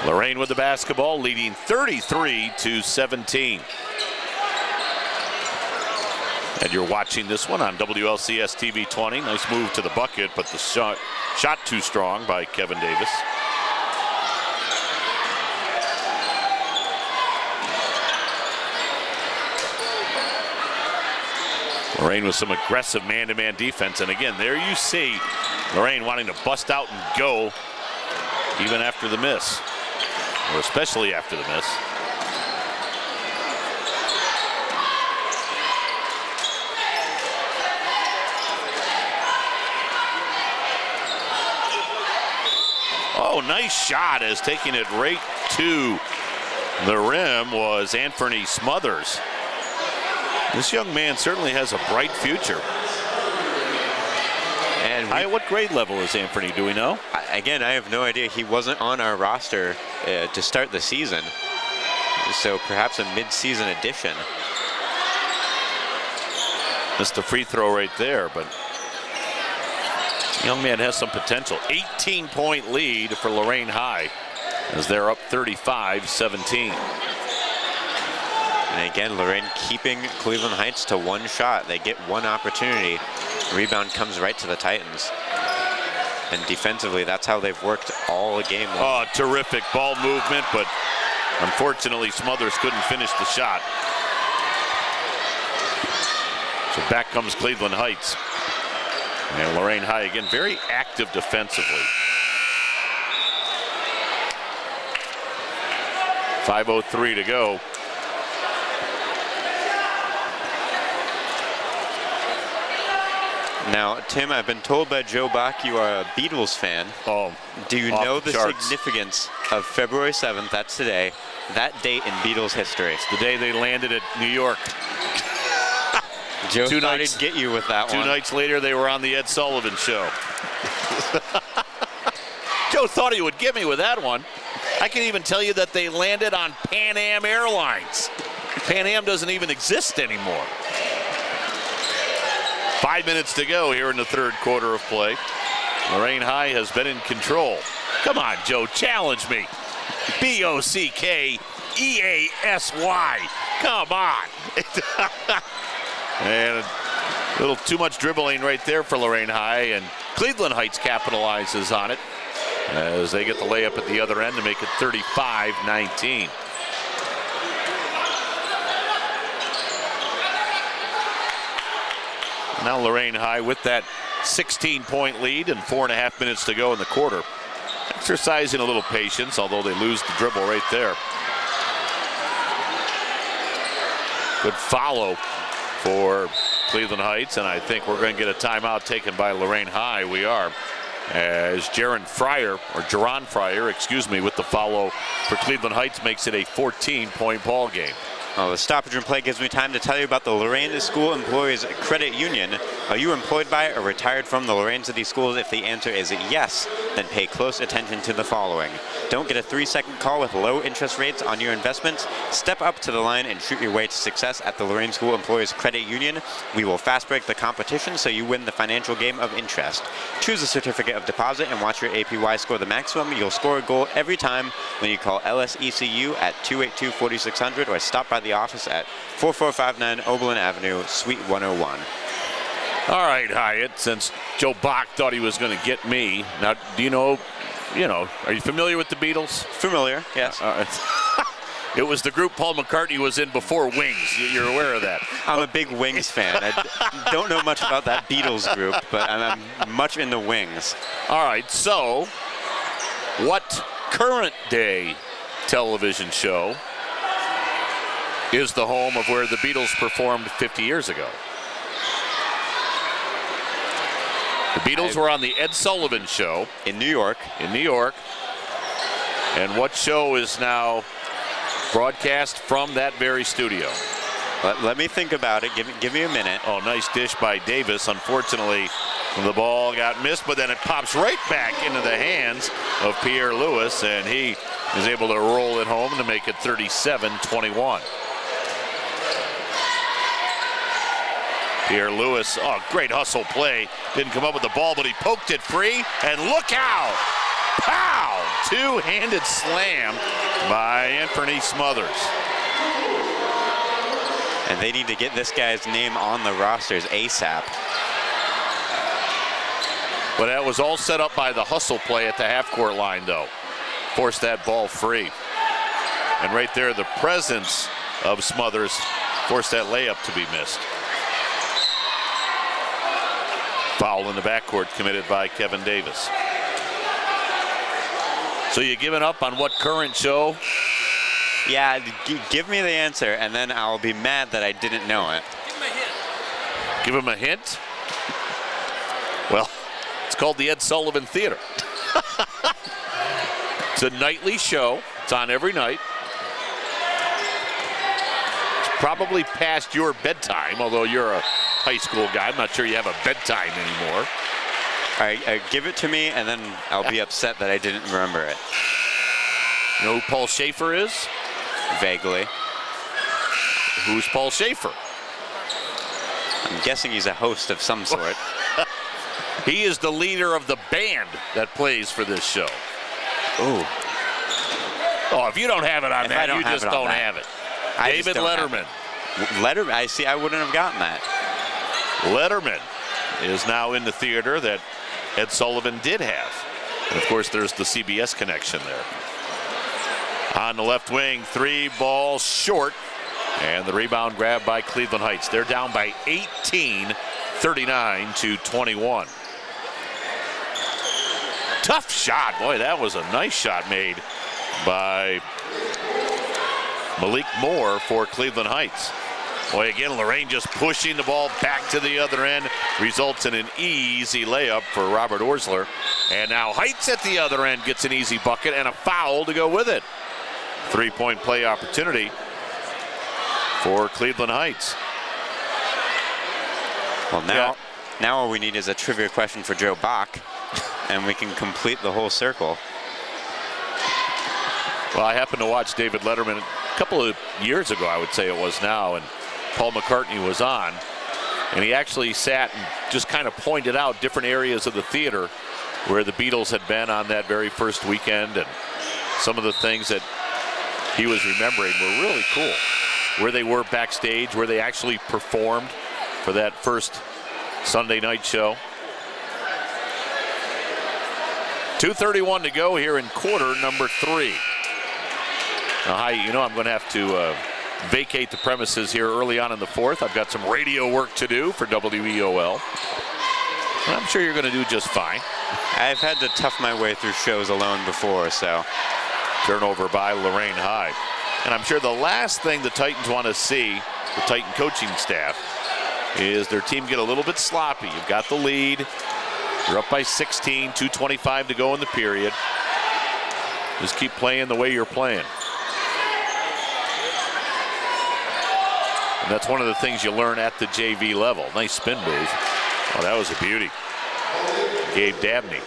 Lorain with the basketball, leading 33-17. And you're watching this one on WLCS TV 20. Nice move to the bucket, but the shot too strong by Kevin Davis. Lorain with some aggressive man-to-man defense. And again, there you see Lorain wanting to bust out and go even after the miss, or especially after the miss. Oh, nice shot as taking it right to the rim was Anthony Smothers. This young man certainly has a bright future. And what grade level is Anthony, do we know? Again, I have no idea. He wasn't on our roster to start the season, so perhaps a mid-season addition. Missed a free throw right there, but young man has some potential. 18-point lead for Lorain High as they're up 35-17. And again, Lorain keeping Cleveland Heights to one shot. They get one opportunity. Rebound comes right to the Titans. And defensively, that's how they've worked all game long. Oh, terrific ball movement, but unfortunately Smothers couldn't finish the shot. So back comes Cleveland Heights. And Lorain High again, very active defensively. 5:03 to go. Now, Tim, I've been told by Joe Bach you are a Beatles fan. Oh, do you know the charts. significance of February 7th, that's today, that date in Beatles history? It's the day they landed at New York. Joe thought he'd get you with that one. 2 nights later, they were on the Ed Sullivan Show. Joe thought he would get me with that one. I can even tell you that they landed on Pan Am Airlines. Pan Am doesn't even exist anymore. 5 minutes to go here in the third quarter of play. Lorain High has been in control. Come on, Joe, challenge me. Bockeasy. Come on. And a little too much dribbling right there for Lorain High, and Cleveland Heights capitalizes on it as they get the layup at the other end to make it 35-19. Now Lorain High with that 16-point lead and 4.5 minutes to go in the quarter. Exercising a little patience, although they lose the dribble right there. Good follow for Cleveland Heights, and I think we're going to get a timeout taken by Lorain High. We are, as Jaron Fryer, with the follow for Cleveland Heights makes it a 14-point ball game. Well, the stoppage and play gives me time to tell you about the Lorain School Employees Credit Union. Are you employed by or retired from the Lorain City Schools? If the answer is yes, then pay close attention to the following. Don't get a 3-second call with low interest rates on your investments. Step up to the line and shoot your way to success at the Lorain School Employees Credit Union. We will fast break the competition so you win the financial game of interest. Choose a certificate of deposit and watch your APY score the maximum. You'll score a goal every time when you call LSECU at 282-4600 or stop by the office at 4459 Oberlin Avenue, Suite 101. All right, Hyatt, since Joe Bach thought he was going to get me, now do you know, are you familiar with the Beatles? Familiar, yes. It was the group Paul McCartney was in before Wings. You're aware of that. I'm a big Wings fan. I don't know much about that Beatles group, but I'm much into Wings. All right, so what current day television show is the home of where the Beatles performed 50 years ago? The Beatles were on the Ed Sullivan Show. In New York. And what show is now broadcast from that very studio? Let me think about it. Give me a minute. Oh, nice dish by Davis. Unfortunately, the ball got missed, but then it pops right back into the hands of Pierre Lewis, and he is able to roll it home to make it 37-21. Pierre Lewis, great hustle play. Didn't come up with the ball, but he poked it free, and look out! Pow! Two-handed slam by Anthony Smothers. And they need to get this guy's name on the rosters ASAP. But that was all set up by the hustle play at the half-court line, though. Forced that ball free. And right there, the presence of Smothers forced that layup to be missed. Foul in the backcourt committed by Kevin Davis. So you giving up on what current show? Yeah, give me the answer, and then I'll be mad that I didn't know it. Give him a hint? Well, it's called the Ed Sullivan Theater. a nightly show. It's on every night. It's probably past your bedtime, although you're a high school guy. I'm not sure you have a bedtime anymore. All right, give it to me, and then I'll be upset that I didn't remember it. You know who Paul Schaefer is? Vaguely. Who's Paul Schaefer? I'm guessing he's a host of some sort. He is the leader of the band that plays for this show. Ooh. Oh, if you don't have it on that, you just don't have it. David Letterman. Letterman, I see, I wouldn't have gotten that. Letterman is now in the theater that Ed Sullivan did have. And of course, there's the CBS connection there. On the left wing, 3 ball short. And the rebound grab by Cleveland Heights. They're down by 18, 39-21. Tough shot. Boy, that was a nice shot made by Malik Moore for Cleveland Heights. Boy, again, Lorain just pushing the ball back to the other end. Results in an easy layup for Robert Orsler. And now Heights at the other end gets an easy bucket and a foul to go with it. 3-point play opportunity for Cleveland Heights. Well, now all we need is a trivia question for Joe Bach, and we can complete the whole circle. Well, I happened to watch David Letterman a couple of years ago, I would say it was now, and Paul McCartney was on, and he actually sat and just kind of pointed out different areas of the theater where the Beatles had been on that very first weekend, and some of the things that he was remembering were really cool. Where they were backstage, where they actually performed for that first Sunday night show. 2:31 to go here in quarter number 3. Now, I'm going to have to vacate the premises here early on in the 4th. I've got some radio work to do for WEOL. And I'm sure you're going to do just fine. I've had to tough my way through shows alone before, so. Turnover by Lorain High. And I'm sure the last thing the Titans want to see, the Titan coaching staff, is their team get a little bit sloppy. You've got the lead. You're up by 16, 2:25 to go in the period. Just keep playing the way you're playing. And that's one of the things you learn at the JV level. Nice spin move. Oh, that was a beauty. Gabe Dabney.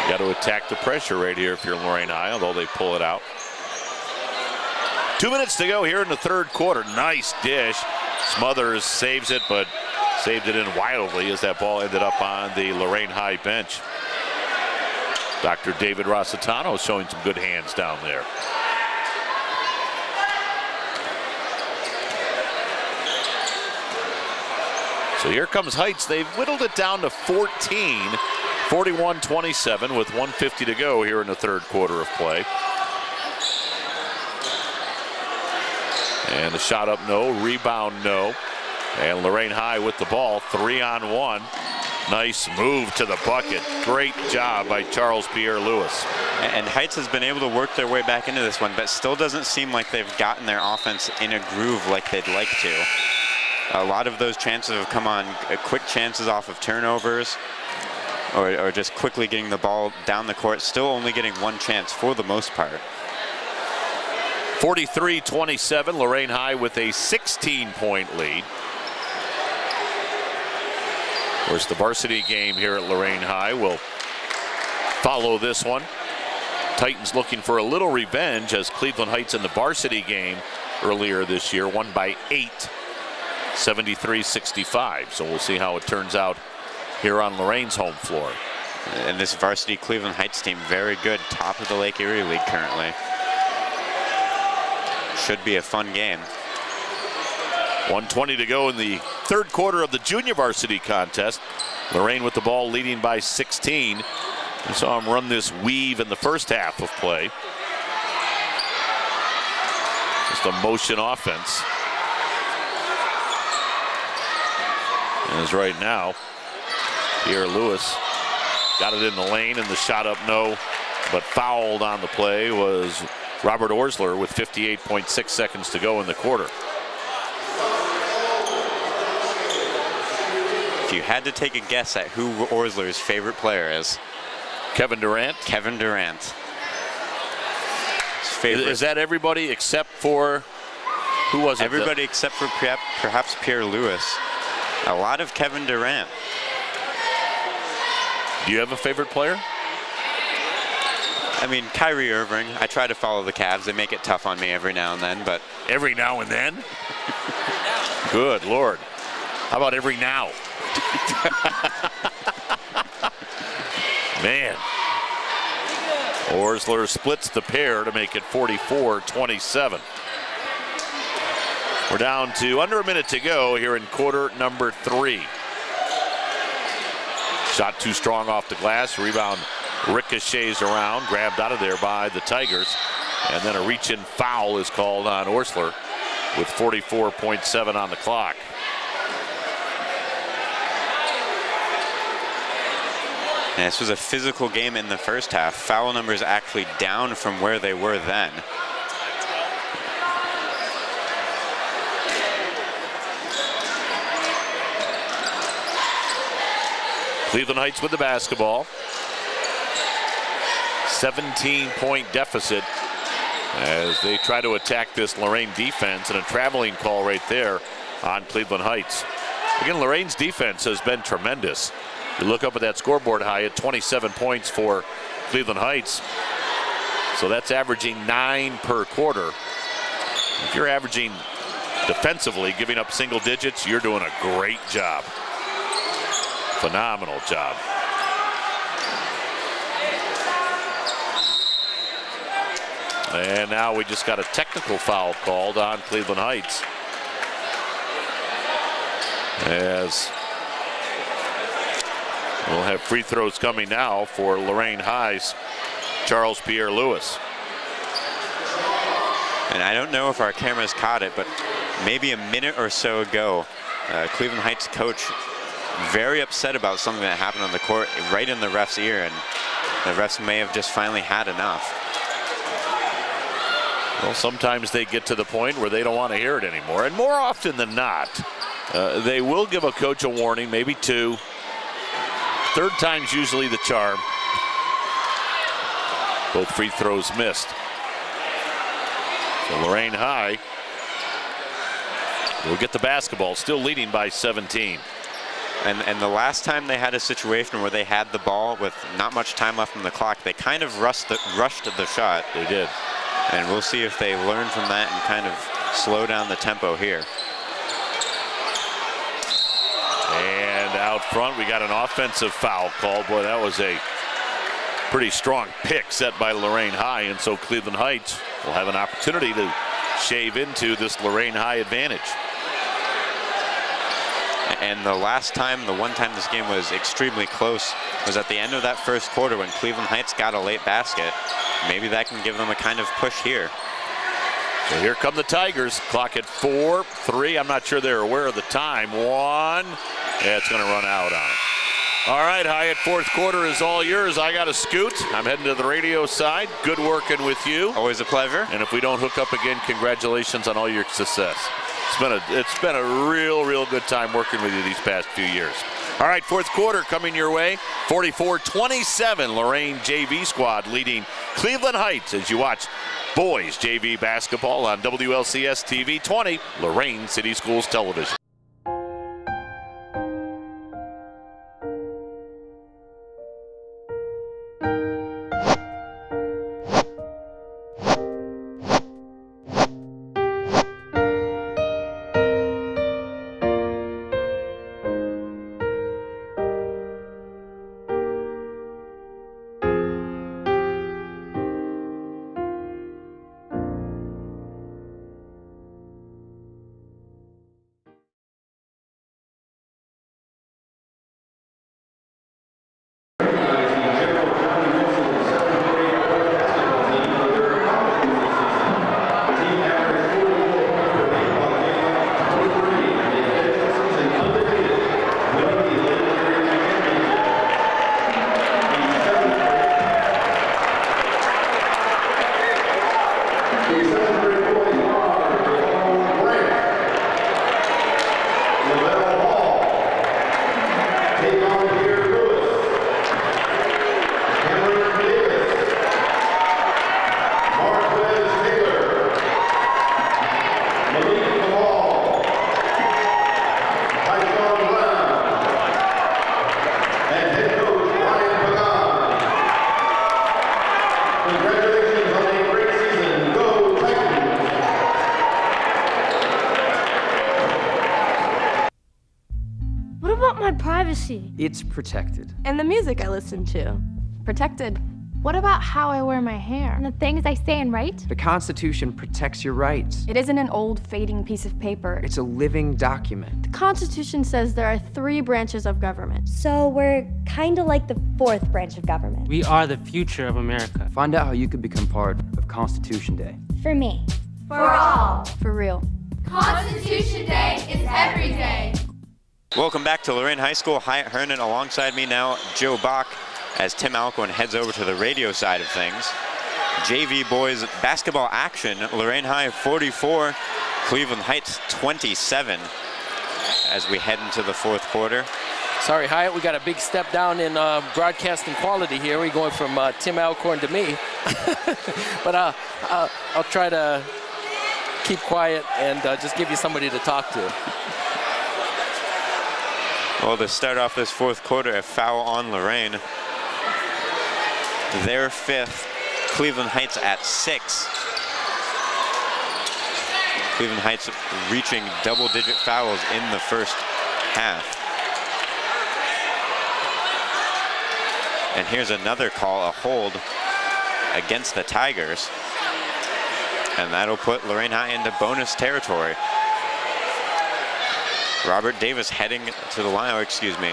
Got to attack the pressure right here if you're Lorain High, although they pull it out. 2 minutes to go here in the 3rd quarter. Nice dish. Smothers saves it, but saved it in wildly as that ball ended up on the Lorain High bench. Dr. David Rossitano showing some good hands down there. So here comes Heights. They've whittled it down to 14. 41-27 with 1:50 to go here in the 3rd quarter of play. And the shot up, no. Rebound, no. And Lorain High with the ball, 3-on-1. Nice move to the bucket. Great job by Charles Pierre Lewis. And Heights has been able to work their way back into this one, but still doesn't seem like they've gotten their offense in a groove like they'd like to. A lot of those chances have come on quick chances off of turnovers. Or just quickly getting the ball down the court, still only getting one chance for the most part. 43-27, Lorain High with a 16-point lead. Of course, the varsity game here at Lorain High will follow this one. Titans looking for a little revenge as Cleveland Heights in the varsity game earlier this year won by 8, 73-65. So we'll see how it turns out here on Lorain's home floor. And this varsity Cleveland Heights team, very good, top of the Lake Erie League currently. Should be a fun game. 1:20 to go in the 3rd quarter of the junior varsity contest. Lorain with the ball leading by 16. We saw him run this weave in the first half of play. Just a motion offense. As right now, Pierre Lewis got it in the lane and the shot up no, but fouled on the play was Robert Orsler with 58.6 seconds to go in the quarter. If you had to take a guess at who Orsler's favorite player is. Kevin Durant? Kevin Durant. His favorite. Is that everybody except for, who was it? Everybody except for perhaps Pierre Lewis. A lot of Kevin Durant. Do you have a favorite player? I mean, Kyrie Irving. I try to follow the Cavs. They make it tough on me every now and then, but... Every now and then? Good Lord. How about every now? Man. Orsler splits the pair to make it 44-27. We're down to under a minute to go here in quarter number 3. Shot too strong off the glass. Rebound ricochets around, grabbed out of there by the Tigers. And then a reach-in foul is called on Orsler with 44.7 on the clock. And this was a physical game in the first half. Foul numbers actually down from where they were then. Cleveland Heights with the basketball. 17-point deficit as they try to attack this Lorain defense, and a traveling call right there on Cleveland Heights. Again, Lorain's defense has been tremendous. You look up at that scoreboard high at 27 points for Cleveland Heights. So that's averaging 9 per quarter. If you're averaging defensively, giving up single digits, you're doing a great job. Phenomenal job. And now we just got a technical foul called on Cleveland Heights, as we'll have free throws coming now for Lorain High's Charles Pierre Lewis. And I don't know if our cameras caught it, but maybe a minute or so ago, Cleveland Heights coach very upset about something that happened on the court right in the ref's ear, and the refs may have just finally had enough. Well, sometimes they get to the point where they don't want to hear it anymore, and more often than not, they will give a coach a warning, maybe 2. Third time's usually the charm. Both free throws missed. So Lorain High will get the basketball, still leading by 17. And the last time they had a situation where they had the ball with not much time left on the clock, they kind of rushed the shot. They did. And we'll see if they learn from that and kind of slow down the tempo here. And out front, we got an offensive foul called. Boy, that was a pretty strong pick set by Lorain High, and so Cleveland Heights will have an opportunity to shave into this Lorain High advantage. And the one time this game was extremely close was at the end of that first quarter when Cleveland Heights got a late basket. Maybe that can give them a kind of push here. So here come the Tigers. Clock at 4-3. I'm not sure they're aware of the time. 1. Yeah, it's going to run out on it. All right, Hyatt, fourth quarter is all yours. I got to scoot. I'm heading to the radio side. Good working with you. Always a pleasure. And if we don't hook up again, congratulations on all your success. It's been a real good time working with you these past few years. All right, fourth quarter coming your way. 44-27, Lorain JV squad leading Cleveland Heights as you watch boys JV basketball on WLCS TV 20, Lorain City Schools Television. What about my privacy? It's protected. And the music I listen to. Protected. What about how I wear my hair? And the things I say and write? The Constitution protects your rights. It isn't an old, fading piece of paper. It's a living document. The Constitution says there are 3 branches of government. So we're kind of like the 4th branch of government. We are the future of America. Find out how you could become part of Constitution Day. For me. For all. For real. Constitution Day is every day. Welcome back to Lorain High School. Hyatt Hernan alongside me now, Joe Bach, as Tim Alcorn heads over to the radio side of things. JV boys basketball action. Lorain High 44, Cleveland Heights 27 as we head into the 4th quarter. Sorry, Hyatt, we got a big step down in broadcasting quality here. We're going from Tim Alcorn to me. But I'll try to keep quiet and just give you somebody to talk to. Well, to start off this 4th quarter, a foul on Lorain. Their 5th, Cleveland Heights at 6. Cleveland Heights reaching double-digit fouls in the first half. And here's another call, a hold against the Tigers. And that'll put Lorain High into bonus territory. Robert Davis heading to the line, excuse me.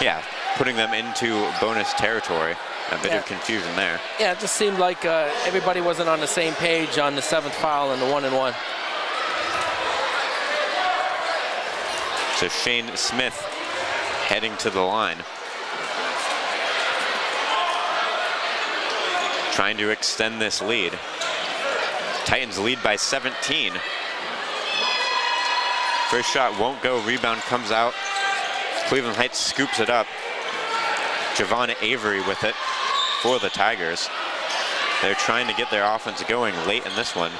Yeah, putting them into bonus territory. A bit of confusion there. Yeah, it just seemed like everybody wasn't on the same page on the 7th foul and the 1-and-1. So Shane Smith heading to the line. Trying to extend this lead. Titans lead by 17. First shot won't go, rebound comes out. Cleveland Heights scoops it up. Javon Avery with it for the Tigers. They're trying to get their offense going late in this one.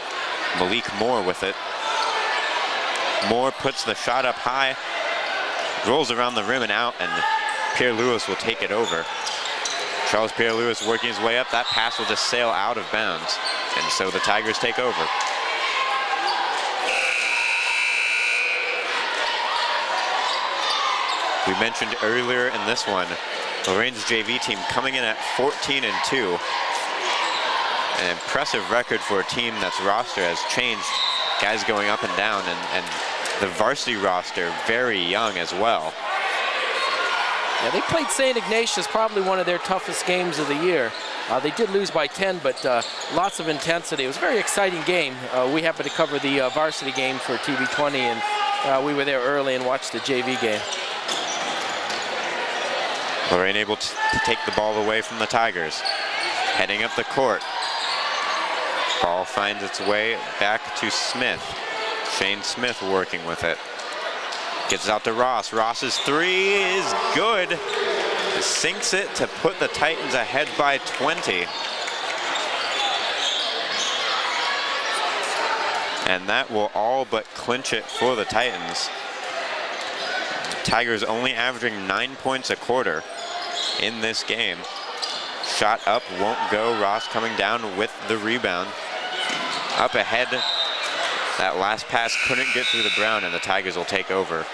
Malik Moore with it. Moore puts the shot up high, rolls around the rim and out, and Pierre Lewis will take it over. Charles Pierre Lewis working his way up. That pass will just sail out of bounds. And so the Tigers take over. We mentioned earlier in this one, Lorain's JV team coming in at 14-2. An impressive record for a team that's roster has changed. Guys going up and down, and the varsity roster very young as well. Yeah, they played St. Ignatius, probably one of their toughest games of the year. They did lose by 10, but lots of intensity. It was a very exciting game. We happened to cover the varsity game for TV 20, and we were there early and watched the JV game. Lorain able to take the ball away from the Tigers. Heading up the court. Ball finds its way back to Smith. Shane Smith working with it. Gets it out to Ross. Ross's 3 is good. Sinks it to put the Titans ahead by 20. And that will all but clinch it for the Titans. Tigers only averaging 9 points a quarter in this game. Shot up, won't go. Ross coming down with the rebound. Up ahead. That last pass couldn't get through the Brown, and the Tigers will take over.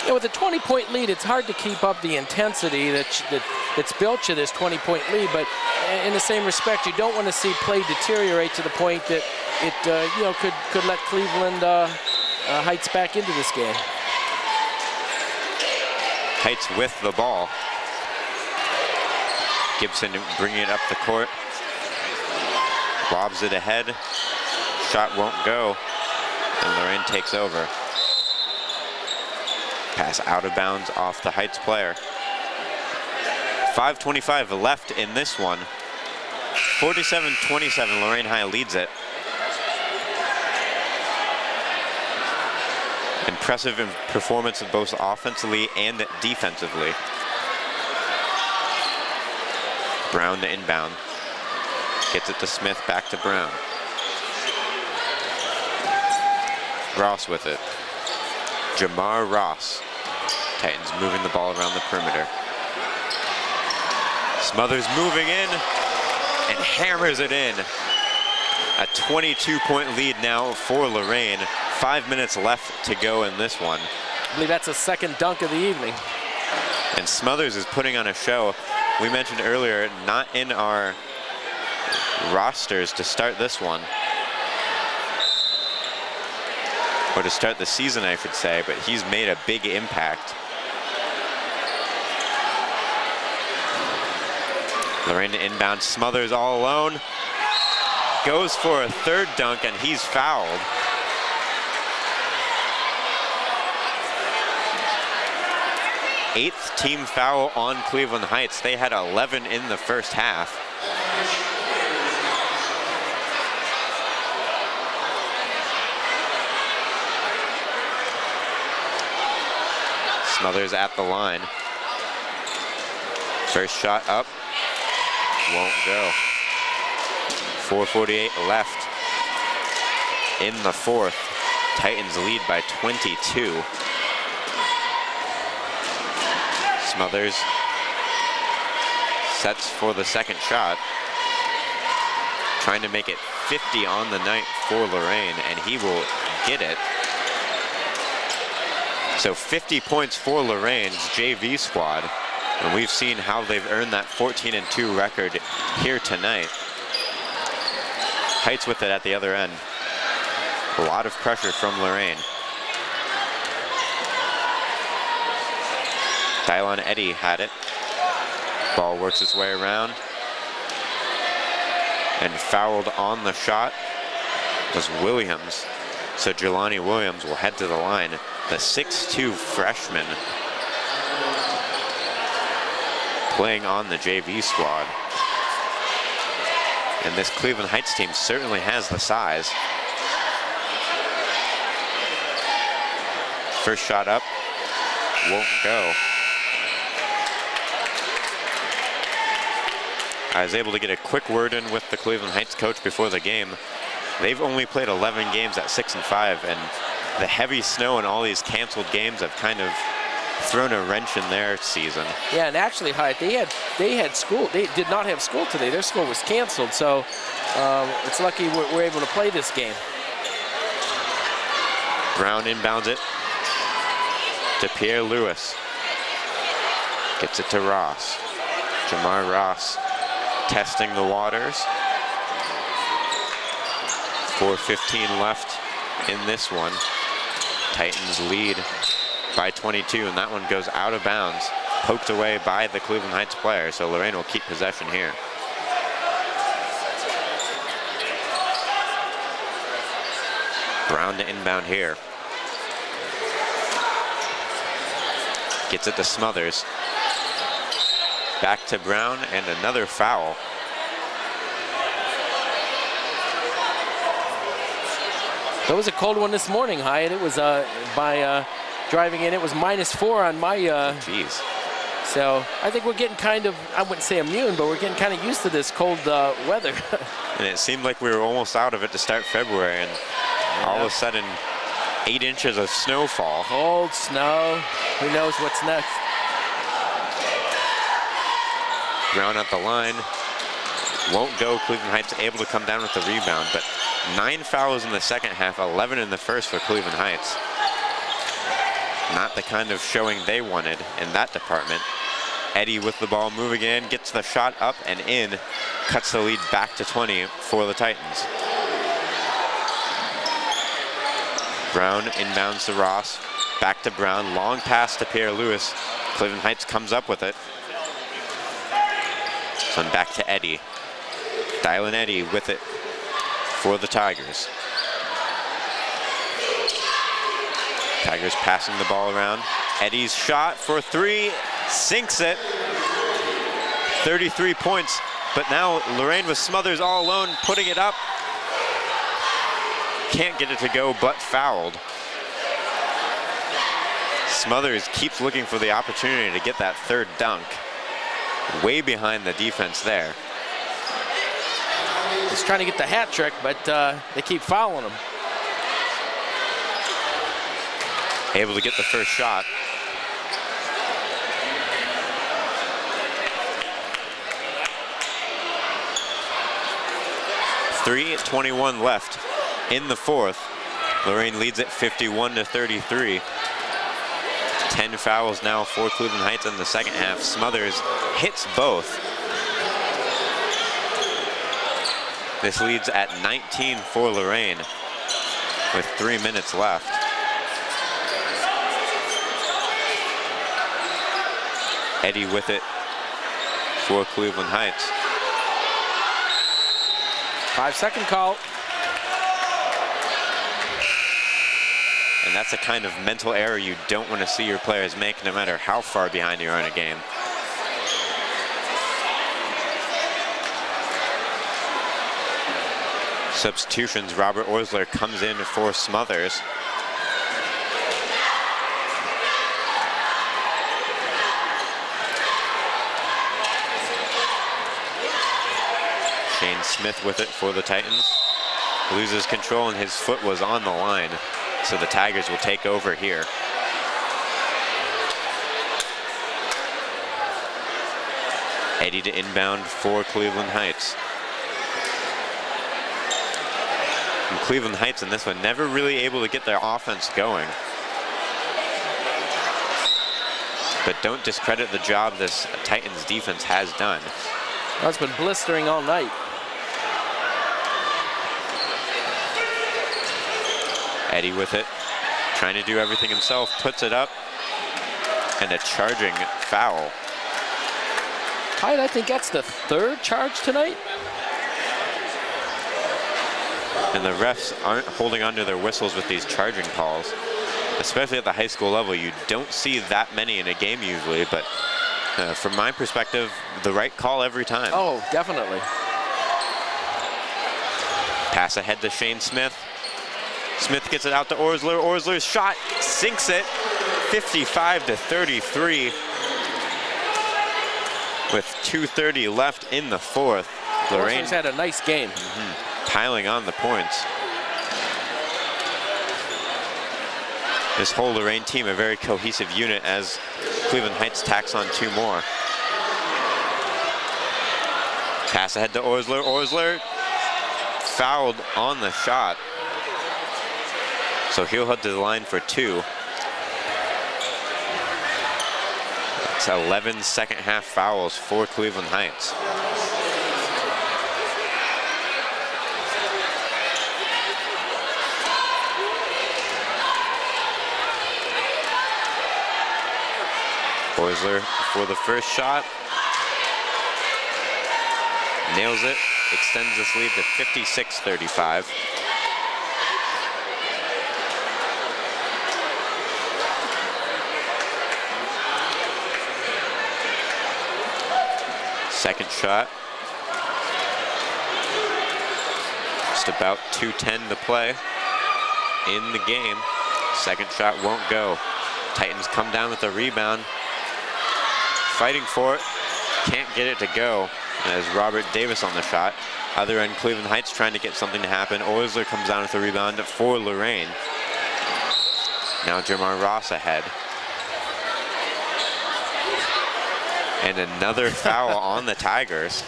Yeah, with a 20-point lead, it's hard to keep up the intensity that's built you this 20-point lead. But in the same respect, you don't want to see play deteriorate to the point that it could let Cleveland Heights back into this game. Heights with the ball. Gibson bringing it up the court. Lobs it ahead. Shot won't go. And Lorain takes over. Pass out of bounds off the Heights player. 5:25 left in this one. 47-27, Lorain High leads it. Impressive performance both offensively and defensively. Brown to inbound. Gets it to Smith, back to Brown. Ross with it. Jamar Ross. Titans moving the ball around the perimeter. Smothers moving in and hammers it in. A 22-point lead now for Lorain. 5 minutes left to go in this one. I believe that's a second dunk of the evening. And Smothers is putting on a show. We mentioned earlier, not in our rosters to start this one. Or to start the season, I should say, but he's made a big impact. Lorain to inbound, Smothers all alone. Goes for a third dunk and he's fouled. Eighth team foul on Cleveland Heights. They had 11 in the first half. Smothers at the line. First shot up. Won't go. 4:48 left in the fourth. Titans lead by 22. Smothers sets for the second shot. Trying to make it 50 on the night for Lorain, and he will get it. So 50 points for Lorain's JV squad. And we've seen how they've earned that 14-2 record here tonight. Heights with it at the other end. A lot of pressure from Lorain. Dylon Eddy had it. Ball works its way around. And fouled on the shot was Williams. So Jelani Williams will head to the line. The 6'2" freshman playing on the JV squad. And this Cleveland Heights team certainly has the size. First shot up, won't go. I was able to get a quick word in with the Cleveland Heights coach before the game. They've only played 11 games at 6-5, and the heavy snow and all these canceled games have kind of thrown a wrench in their season. Yeah, and actually, Hyatt, they had school. They did not have school today. Their school was canceled, so it's lucky we're able to play this game. Brown inbounds it to Pierre Lewis. Gets it to Ross. Jamar Ross testing the waters. 4:15 left in this one. Titans lead by 22, and that one goes out of bounds. Poked away by the Cleveland Heights player, so Lorain will keep possession here. Brown to inbound here. Gets it to Smothers. Back to Brown, and another foul. That was a cold one this morning, Hyatt. It was by driving in, it was -4 on my. Jeez. So I think we're getting kind of, I wouldn't say immune, but we're getting kind of used to this cold weather. And it seemed like we were almost out of it to start February, and all of a sudden, 8 inches of snowfall. Cold snow. Who knows what's next? Brown at the line. Won't go. Cleveland Heights able to come down with the rebound, but 9 fouls in the second half, 11 in the first for Cleveland Heights. Not the kind of showing they wanted in that department. Eddy with the ball moving in, gets the shot up and in, cuts the lead back to 20 for the Titans. Brown inbounds to Ross, back to Brown, long pass to Pierre Lewis. Cleveland Heights comes up with it. So back to Eddy. Dylon Eddy with it for the Tigers. Tigers passing the ball around. Eddy's shot for 3, sinks it. 33 points, but now Lorain with Smothers all alone, putting it up. Can't get it to go, but fouled. Smothers keeps looking for the opportunity to get that third dunk. Way behind the defense there. He's trying to get the hat trick, but they keep fouling him. Able to get the first shot. .3:21 left in the fourth. Lorain leads it 51-33. 10 fouls now for Cleveland Heights in the second half. Smothers hits both. This leads at 19 for Lorain with 3 minutes left. Eddie with it for Cleveland Heights. 5-second call. And that's the kind of mental error you don't want to see your players make, no matter how far behind you are in a game. Substitutions, Robert Orsler comes in for Smothers. Shane Smith with it for the Titans. Loses control and his foot was on the line. So the Tigers will take over here. Eddie to inbound for Cleveland Heights. And Cleveland Heights in this one never really able to get their offense going. But don't discredit the job this Titans defense has done. Well, it's been blistering all night. Eddie with it, trying to do everything himself, puts it up, and a charging foul. I think that's the third charge tonight. And the refs aren't holding onto their whistles with these charging calls, especially at the high school level. You don't see that many in a game usually, but from my perspective, the right call every time. Oh, definitely. Pass ahead to Shane Smith. Smith gets it out to Orsler. Orsler's shot sinks it, 55-33. With 2:30 left in the fourth. Lorain's had a nice game. Piling on the points. This whole Lorain team, a very cohesive unit as Cleveland Heights tacks on 2 more. Pass ahead to Orsler. Orsler fouled on the shot. So he'll head to the line for 2. It's 11 second half fouls for Cleveland Heights. Orsler for the first shot. Nails it, extends this lead to 56-35. Second shot. Just about 2:10 to play in the game. Second shot won't go. Titans come down with a rebound. Fighting for it. Can't get it to go. As Robert Davis on the shot. Other end, Cleveland Heights trying to get something to happen. Orsler comes down with a rebound for Lorain. Now Jermar Ross ahead. And another foul on the Tigers.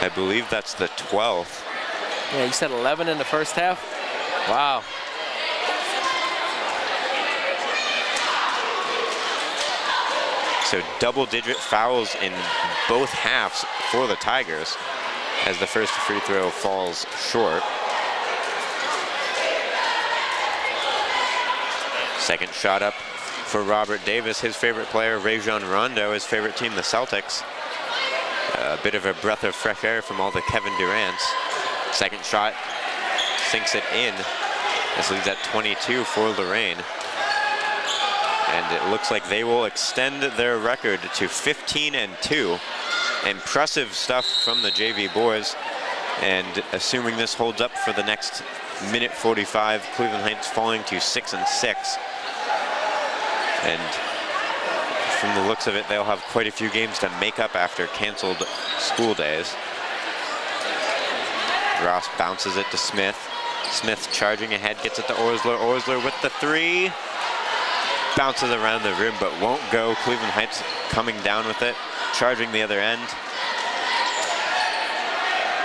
I believe that's the 12th. Yeah, you said 11 in the first half? Wow. So double-digit fouls in both halves for the Tigers as the first free throw falls short. Second shot up for Robert Davis, his favorite player, Rajon Rondo, his favorite team, the Celtics. A bit of a breath of fresh air from all the Kevin Durants. Second shot sinks it in. This leads at 22 for Lorain. And it looks like they will extend their record to 15-2. Impressive stuff from the JV boys. And assuming this holds up for the next minute 45, Cleveland Heights falling to 6-6. And from the looks of it, they'll have quite a few games to make up after canceled school days. Ross bounces it to Smith. Smith charging ahead, gets it to Orsler. Orsler with the three. Bounces around the rim, but won't go. Cleveland Heights coming down with it, charging the other end.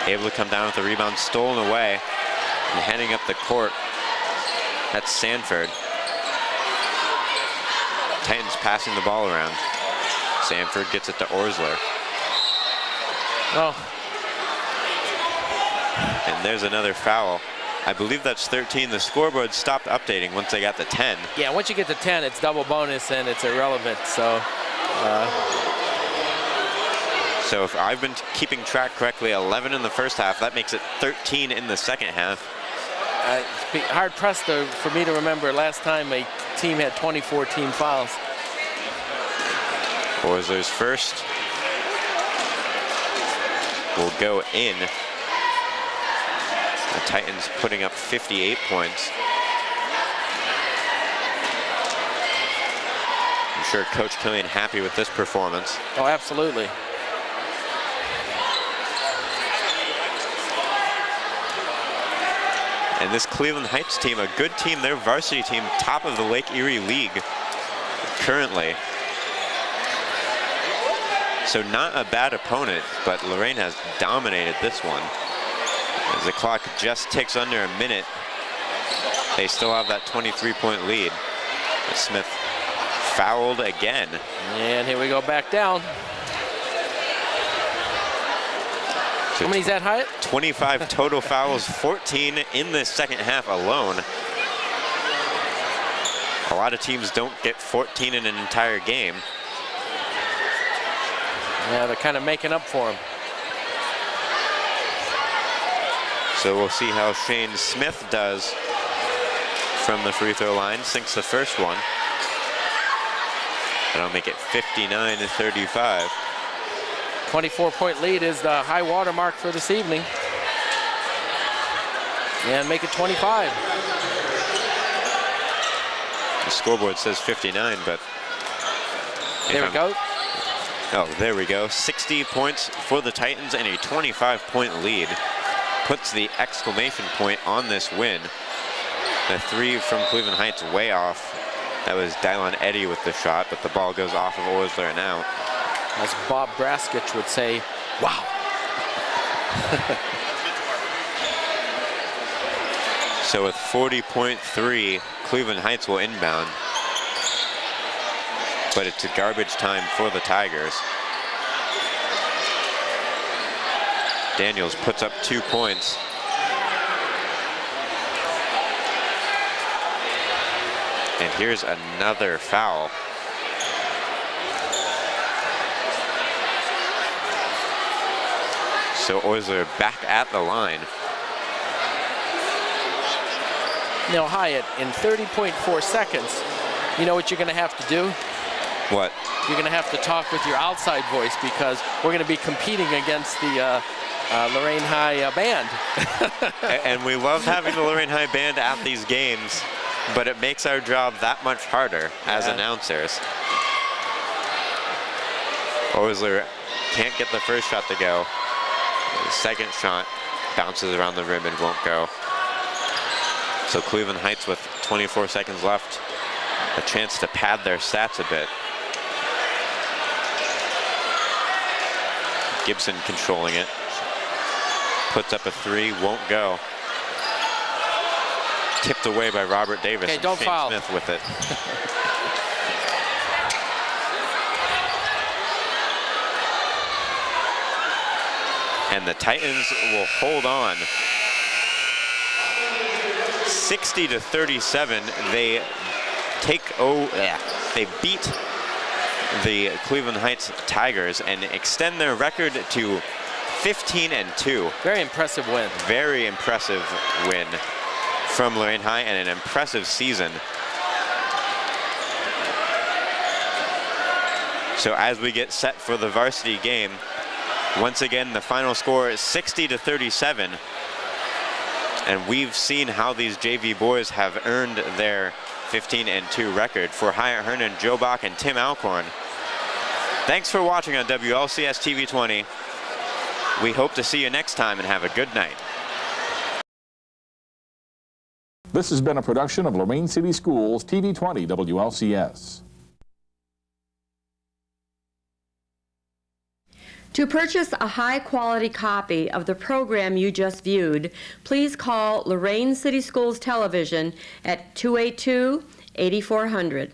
Able to come down with the rebound, stolen away, and heading up the court. That's Sanford. Titans passing the ball around. Sanford gets it to Orsler. Oh. And there's another foul. I believe that's 13. The scoreboard stopped updating once they got to 10. Yeah, once you get to 10, it's double bonus and it's irrelevant. So if I've been keeping track correctly, 11 in the first half. That makes it 13 in the second half. It's hard pressed for me to remember last time a team had 24 team fouls. Orsler's first will go in. The Titans putting up 58 points. I'm sure Coach Killian happy with this performance. Oh, absolutely. And this Cleveland Heights team, a good team, their varsity team, top of the Lake Erie League currently. So not a bad opponent, but Lorain has dominated this one. As the clock just ticks under a minute, they still have that 23-point lead. But Smith fouled again. And here we go back down. So how many's that, Hyatt? 25 total fouls, 14 in the second half alone. A lot of teams don't get 14 in an entire game. Yeah, they're kind of making up for him. So we'll see how Shane Smith does from the free throw line. Sinks the first one. That'll make it 59-35. 24-point lead is the high water mark for this evening. And make it 25. The scoreboard says 59, but... There we go. Oh, there we go. 60 points for the Titans and a 25-point lead. Puts the exclamation point on this win. The three from Cleveland Heights way off. That was Dylan Eddy with the shot, but the ball goes off of Orsler and out. As Bob Braskich would say, wow. So with 40.3, Cleveland Heights will inbound. But it's a garbage time for the Tigers. Daniels puts up 2 points. And here's another foul. So Orsler back at the line. Now Hyatt, in 30.4 seconds, you know what you're gonna have to do? What? You're gonna have to talk with your outside voice because we're gonna be competing against the Lorain High band. And we love having the Lorain High band at these games, but it makes our job that much harder as announcers. Orsler can't get the first shot to go. The second shot bounces around the rim and won't go. So Cleveland Heights with 24 seconds left, a chance to pad their stats a bit. Gibson controlling it. Puts up a three, won't go. Tipped away by Robert Davis. Okay, don't Shane foul. Smith with it. And the Titans will hold on. 60-37. They beat the Cleveland Heights Tigers and extend their record to 15-2. Very impressive win. Very impressive win from Lorain High and an impressive season. So as we get set for the varsity game, Once again, the final score is 60-37. And we've seen how these JV boys have earned their 15-2 record. For Hyatt Hernan, Joe Bach, and Tim Alcorn, thanks for watching on WLCS TV 20. We hope to see you next time, and have a good night. This has been a production of Lorain City Schools TV 20 WLCS. To purchase a high-quality copy of the program you just viewed, please call Lorain City Schools Television at 282-8400.